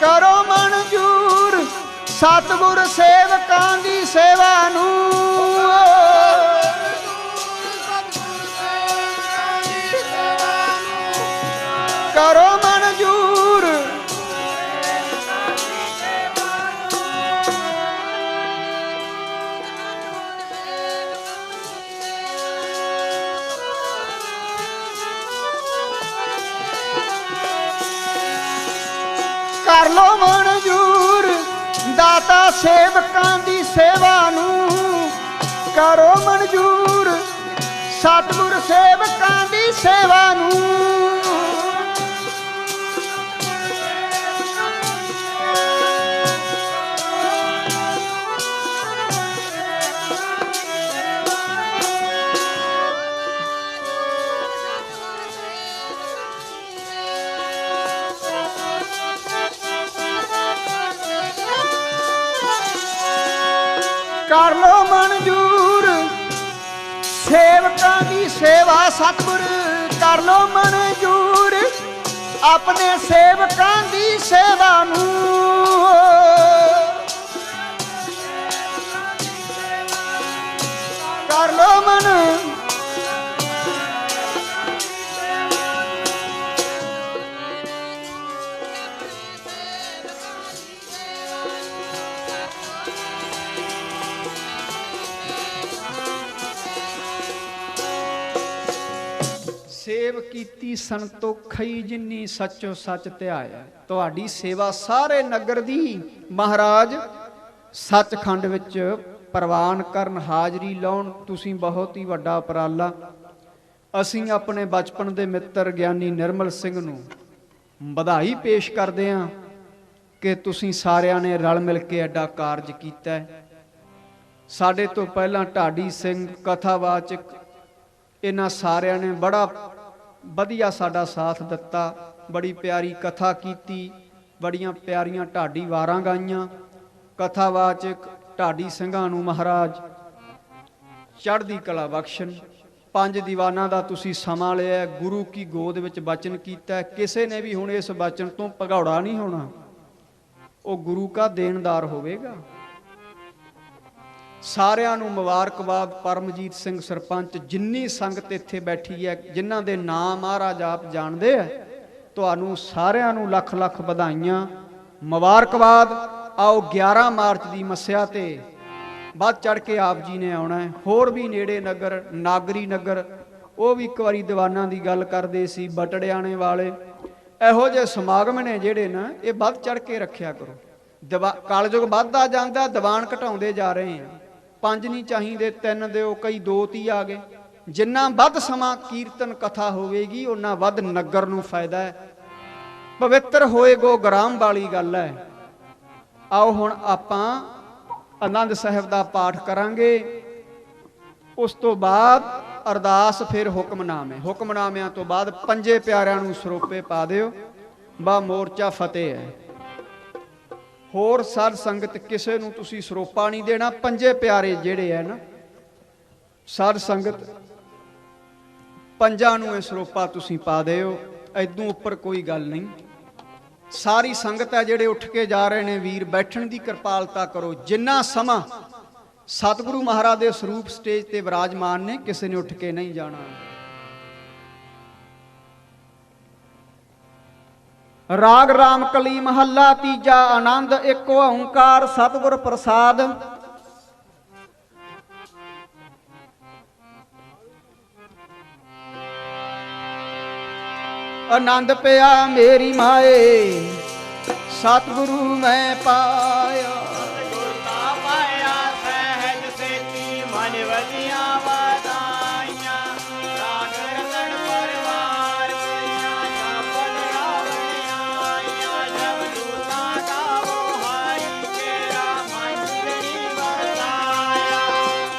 ਕਰੋ ਮਨਜ਼ੂਰ ਸਤਿਗੁਰ ਸੇਵਕਾਂ ਦੀ ਸੇਵਾ ਨੂੰ। ਕਰੋ ਮਨਜ਼ੂਰ ਕਰ ਲੋ ਮਨਜ਼ੂਰ ਦਾਤਾ ਸੇਵਕਾਂ ਦੀ ਸੇਵਾ ਨੂੰ। ਕਰੋ ਮਨਜ਼ੂਰ ਸਤਿਗੁਰ ਸੇਵਕਾਂ ਦੀ ਸੇਵਾ ਨੂੰ। ਕਰ ਲੋ ਮਨਜੂਰ ਸੇਵਕਾਂ ਦੀ ਸੇਵਾ ਸਤਿਗੁਰ ਕਰ ਲੋ ਮਨਜੂਰ ਆਪਣੇ ਸੇਵਕਾਂ ਦੀ ਸੇਵਾ ਨੂੰ ਕਰ ਲੋ ਮਨ ਸੇਵ ਕੀਤੀ ਸੰਤੋਖਈ ਜਿਨੀ ਸੱਚੋ ਸੱਚ ਧਿਆਇਆ। ਤੁਹਾਡੀ ਸੇਵਾ ਸਾਰੇ ਨਗਰ ਦੀ ਮਹਾਰਾਜ ਸੱਚਖੰਡ ਵਿੱਚ ਪ੍ਰਵਾਨ ਕਰਨ ਹਾਜ਼ਰੀ ਲਾਉਣ। ਤੁਸੀਂ ਬਹੁਤ ਹੀ ਵੱਡਾ ਉਪਰਾਲਾ। ਅਸੀਂ ਆਪਣੇ ਬਚਪਨ ਦੇ ਮਿੱਤਰ ਗਿਆਨੀ ਨਿਰਮਲ ਸਿੰਘ ਨੂੰ ਵਧਾਈ ਪੇਸ਼ ਕਰਦੇ ਹਾਂ ਕਿ ਤੁਸੀਂ ਸਾਰਿਆਂ ਨੇ ਰਲ ਮਿਲ ਕੇ ਐਡਾ ਕਾਰਜ ਕੀਤਾ। ਸਾਡੇ ਤੋਂ ਪਹਿਲਾਂ ਢਾਡੀ ਸਿੰਘ ਕਥਾਵਾਚਕ ਇਹਨਾਂ ਸਾਰਿਆਂ ਨੇ ਬੜਾ ਵਧੀਆ ਸਾਡਾ ਸਾਥ ਦਿੱਤਾ। ਬੜੀ ਪਿਆਰੀ ਕਥਾ ਕੀਤੀ, ਬੜੀਆਂ ਪਿਆਰੀਆਂ ਢਾਡੀ ਵਾਰਾਂ ਗਾਈਆਂ। ਕਥਾਵਾਚਕ ਢਾਡੀ ਸਿੰਘਾਂ ਨੂੰ ਮਹਾਰਾਜ ਚੜ੍ਹਦੀ ਕਲਾ ਬਖਸ਼ਣ। 5 ਦੀਵਾਨਾਂ ਦਾ ਤੁਸੀਂ ਸਮਾਂ ਲਿਆ, ਗੁਰੂ ਕੀ ਗੋਦ ਵਿੱਚ ਬਚਨ ਕੀਤਾ। ਕਿਸੇ ਨੇ ਵੀ ਹੁਣ ਇਸ ਬਚਨ ਤੋਂ ਭਗੌੜਾ ਨਹੀਂ ਹੋਣਾ, ਉਹ ਗੁਰੂ ਕਾ ਦੇਣਦਾਰ ਹੋਵੇਗਾ। ਸਾਰਿਆਂ ਨੂੰ ਮੁਬਾਰਕਬਾਦ। ਪਰਮਜੀਤ ਸਿੰਘ ਸਰਪੰਚ, ਜਿੰਨੀ ਸੰਗਤ ਇੱਥੇ ਬੈਠੀ ਹੈ, ਜਿਨ੍ਹਾਂ ਦੇ ਨਾਮ ਮਹਾਰਾਜ ਆਪ ਜਾਣਦੇ ਆ, ਤੁਹਾਨੂੰ ਸਾਰਿਆਂ ਨੂੰ ਲੱਖ ਲੱਖ ਵਧਾਈਆਂ, ਮੁਬਾਰਕਬਾਦ। ਆਓ 11 ਮਾਰਚ ਦੀ ਮੱਸਿਆ ਤੇ ਵੱਧ ਚੜ ਕੇ ਆਪ ਜੀ ਨੇ ਆਉਣਾ ਹੈ। ਹੋਰ ਵੀ ਨੇੜੇ ਨਗਰ, ਨਾਗਰੀ ਨਗਰ, ਉਹ ਵੀ ਇੱਕ ਵਾਰੀ ਦੀਵਾਨਾਂ ਦੀ ਗੱਲ ਕਰਦੇ ਸੀ, ਬਟੜਿਆਣੇ ਵਾਲੇ। ਇਹੋ ਜਿਹੇ ਸਮਾਗਮ ਨੇ ਜਿਹੜੇ ਨਾ, ਇਹ ਵੱਧ ਚੜ ਕੇ ਰੱਖਿਆ ਕਰੋ। ਕਲਯੁਗ ਵੱਧਦਾ ਜਾਂਦਾ, ਦੀਵਾਨ ਘਟਾਉਂਦੇ ਜਾ ਰਹੇ ਆ। 5 ਨਹੀਂ ਚਾਹੀਦੇ, 3 ਦਿਓ, ਕਈ 2-3 ਆ ਗਏ। ਜਿੰਨਾ ਵੱਧ ਸਮਾਂ ਕੀਰਤਨ ਕਥਾ ਹੋਵੇਗੀ ਉਹਨਾਂ ਵੱਧ ਨਗਰ ਨੂੰ ਫਾਇਦਾ ਹੈ। ਪਵਿੱਤਰ ਹੋਏਗੋ ਗ੍ਰਾਮ ਵਾਲੀ ਗੱਲ ਹੈ। ਆਓ ਹੁਣ ਆਪਾਂ ਆਨੰਦ ਸਾਹਿਬ ਦਾ ਪਾਠ ਕਰਾਂਗੇ। ਉਸ ਤੋਂ ਬਾਅਦ ਅਰਦਾਸ, ਫਿਰ ਹੁਕਮਨਾਮੇ। ਹੁਕਮਨਾਮਿਆਂ ਤੋਂ ਬਾਅਦ ਪੰਜੇ ਪਿਆਰਿਆਂ ਨੂੰ ਸਰੋਪੇ ਪਾ ਦਿਓ। ਬਾ ਮੋਰਚਾ ਫਤਿਹ ਹੈ। ਹੋਰ ਸਾਧ ਸੰਗਤ ਕਿਸੇ ਨੂੰ ਤੁਸੀਂ ਸਰੋਪਾ ਨਹੀਂ ਦੇਣਾ। ਪੰਜੇ ਪਿਆਰੇ ਜਿਹੜੇ ਹੈ ਨਾ ਸਾਧ ਸੰਗਤ, ਪੰਜਾਂ ਨੂੰ ਇਹ ਸਰੋਪਾ ਤੁਸੀਂ ਪਾ ਦਿਓ। ਇਦੋਂ ਉੱਪਰ ਕੋਈ ਗੱਲ ਨਹੀਂ। ਸਾਰੀ ਸੰਗਤ ਹੈ ਜਿਹੜੇ ਉੱਠ ਕੇ ਜਾ ਰਹੇ ਨੇ, ਵੀਰ ਬੈਠਣ ਦੀ ਕਿਰਪਾਲਤਾ ਕਰੋ। ਜਿੰਨਾ ਸਮਾਂ ਸਤਿਗੁਰੂ ਮਹਾਰਾਜ ਦੇ ਸਰੂਪ ਸਟੇਜ ਤੇ ਵਿਰਾਜਮਾਨ ਨੇ, ਕਿਸੇ ਨੇ ਉੱਠ ਕੇ ਨਹੀਂ ਜਾਣਾ। ਰਾਗ ਰਾਮ ਕਲੀ ਮਹੱਲਾ ਤੀਜਾ। ਆਨੰਦ ਇੱਕ ਓੰਕਾਰ ਸਤਿਗੁਰ ਪ੍ਰਸਾਦ। ਆਨੰਦ ਪਿਆ ਮੇਰੀ ਮਾਏ, ਸਤਿਗੁਰੂ ਮੈਂ ਪਾਇਆ। ਗੁਰ ਤਾਂ ਪਾਇਆ ਸਹਿਜ ਸੇਤੀ, ਮਨ ਵਧੀਆਂ ਵਧਾਈਆਂ। ਰਾਗ ਰਤਨ ਪਰਵਾਰ ਵਈਆਂ, ਜਾਪਨ ਆਵਣੀਆਂ। ਜਬ ਦੂਤਾਂ ਗਾਵੋ ਹਰਿ ਤੇਰਾ, ਮਨ ਜਿਹੜੀ ਵਰਤਾਇਆ।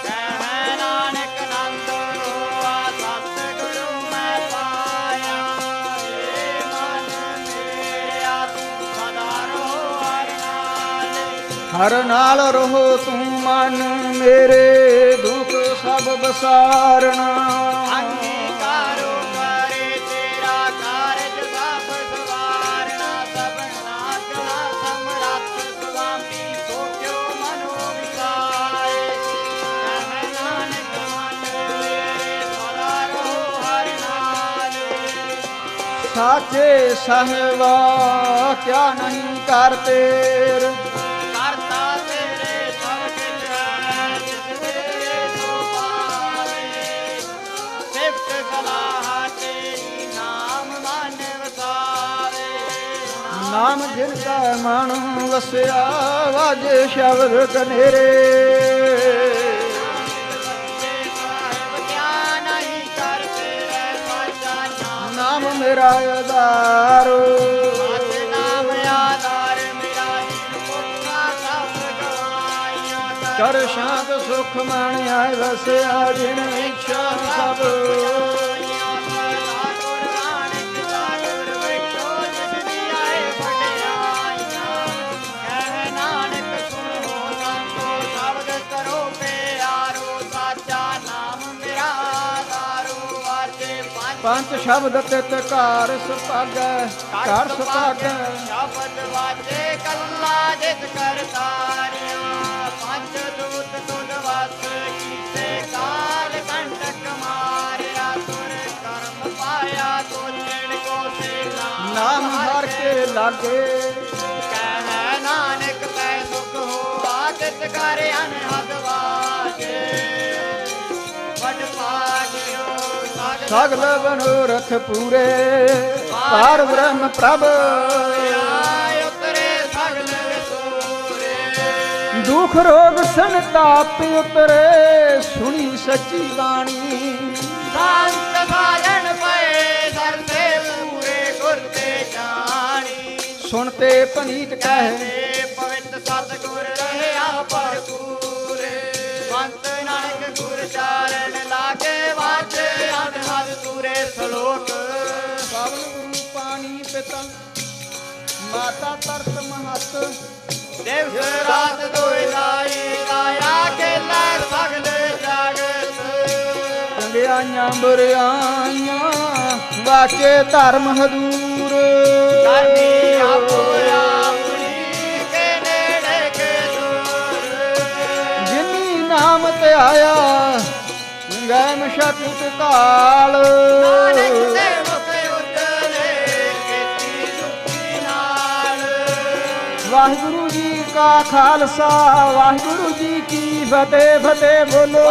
ਕਹਿ ਨਾਨਕ ਆਨੰਦ ਹੋਆ, ਸਤਿਗੁਰੂ ਮੈਂ ਪਾਇਆ। ਏ ਮਨ ਮੇਰਿਆ ਤੂੰ ਸਦਾ ਰਹੋ ਹਰਿ ਨਾਲ। ਹਰ ਨਾਲ ਰਹੋ ਤੂੰ ਮਨ ਮੇਰੇ, ਦੁੱਖ ਸਭ ਬਸਾਰਣਾ। ਅੰਗੀਕਾਰੋ ਕਰੇ ਤੇਰਾ ਕਾਰਜ ਸਭ ਸਵਾਰਨਾ। ਸਭਨਾ ਕਲਾ ਸਮਰੱਥ ਸੁਆਮੀ, ਸੋਚਿਓ ਮਨੋ ਵਿਚਾਰੇ। ਕਹਿ ਨਾਨਕ ਮਨ ਮੇਰੇ, ਸਦਾ ਰਹੋ ਹਰਿ ਨਾਲ। ਸਾਚੇ ਸਾਹਿਬਾ ਕਿਆ ਨਹੀਂ ਕਰ ਤੇਰ। ਕਰਤਾ ਤੇਰੇ ਸਭ ਕਿਛ ਹੈ, ਜਿਸ ਤੇਰੇ ਸੋ ਪਾਵੇ। ਸਿਫਤ ਸਲਾਹ ਤੇਰੀ, ਨਾਮ ਮਨ ਵਸਾਵੇ। ਨਾਮ ਜਿਨ ਕਾ ਮਨ ਵਸਿਆ, ਵਾਜੇ ਸ਼ਬਦ ਕਨੇਰੇ। ਸੱਚੇ ਸਾਹਿਬ ਕਿਆ ਨਹੀਂ ਕਰ ਤੇਰੇ ਪਾਛਾ। ਨਾਮ ਮੇਰਾ ਆਧਾਰ। ਸੱਚ ਨਾਮ ਆਧਾਰ ਮੇਰਾ, ਜਿਨ ਪੁੱਛਾ ਸਭ ਗਵਾਈਆਂ। ਕਰ ਸ਼ਾਂਤ ਸੁਖ ਮਨ ਆਏ ਵਸਿਆ, ਜਿਨ ਇੱਛਾ ਸਭ। ਕਹਿ ਨਾਨਕ ਸੁਣੋ ਸੰਤੋ, ਸ਼ਬਦ ਕਰੋ ਪੰਜ ਸ਼ਬਦ ਤਿਤ ਘਰ ਸੁਭਾਗੈ ਘਰ ਸੁਭਾਗੈ ਸ਼ਬਦ ਵਾਜੇ ਕੱਲਾ ਜਿਤ ਕਰਤਾਰਿਆ ਪੰਜ ਦੂਤ ਤੁਧ ਵਸ ਕੀਤੇ ਕਾਲ ਕੰਟਕ ਮਾਰਿਆ ਤੁਰ ਕਰਮ ਪਾਇਆ ਤੋਲਣ ਕੋ ਸੇ ਨਾਮ ਹਰ ਕੇ ਲਾਗੇ ਕਹਿ ਨਾਨਕ ਪੈ ਸੁਖ ਹੋਆ ਤਿਤ ਕਰ ਅਨਹਦ ਵਾਜੇ ਵਡ ਪਾਗਿਓ ਸਗਲ ਬਨੋਰਥ ਪੂਰੇ ਪਾਰ ਬ੍ਰਹਮ ਪ੍ਰਭ ਉਤਰੇ ਸਗਲ ਵਿਸੂਰੇ ਦੁਖ ਰੋਗ ਸੰਤਾਪ ਉਤਰੇ ਸੁਣੀ ਸੱਚੀ ਬਾਣੀ ਸੰਤ ਸਾਜਣ ਪਏ ਸਰਦੇ ਪੂਰੇ ਗੁਰ ਤੇ ਜਾਣੀ ਸੁਣਤੇ ਪਨੀਤ ਕਹਿ ਤੇ ਪਵਿੱਤ ਸਤਿਗੁਰ ਰਹਿਆ ਭਰਪੂਰੇ ਸੰਤ ਨਾਨਕ ਗੁਰ ਚਾਰਨ ਲਾਗੇ ਵਾਜੇ ਅਨਹਦ ਪੂਰੇ ਸ਼ਲੋਕ ਪਵਨ ਗੁਰੂ ਪਾਣੀ ਪਿਤਾ ਮਾਤਾ ਤਰਤ ਮਹਤ ਦਿਵਸ ਰਾਤ ਦੋਇ ਲਾਈ ਲਾਇਆ ਖੇਲਾ ਸਗਲ ਜਗਤ ਚੰਗਿਆਈਆਂ ਬੁਰਿਆਈਆਂ ਵਾਚੇ ਧਰਮ ਹਦੂਰ ਕਰਨੀ ਆਪੋ ਆਪਣੀ ਕੇ ਨੇੜੇ ਕੇ ਦੂਰ ਜਿਨੀ ਨਾਮ ਤੇ ਆਇਆ ਗੈਮ ਸ਼ਕਤ ਕਾਲ ਨਾਨਕ ਦੇ ਮੁਖ ਉਜਲੇ ਕੀਤੀ ਸੁਖੀ ਨਾਲ ਵਾਹਿਗੁਰੂ ਜੀ ਕਾ ਖਾਲਸਾ ਵਾਹਿਗੁਰੂ ਜੀ ਕੀ ਫਤਿਹ ਫਤਿਹ ਬੋਲੋ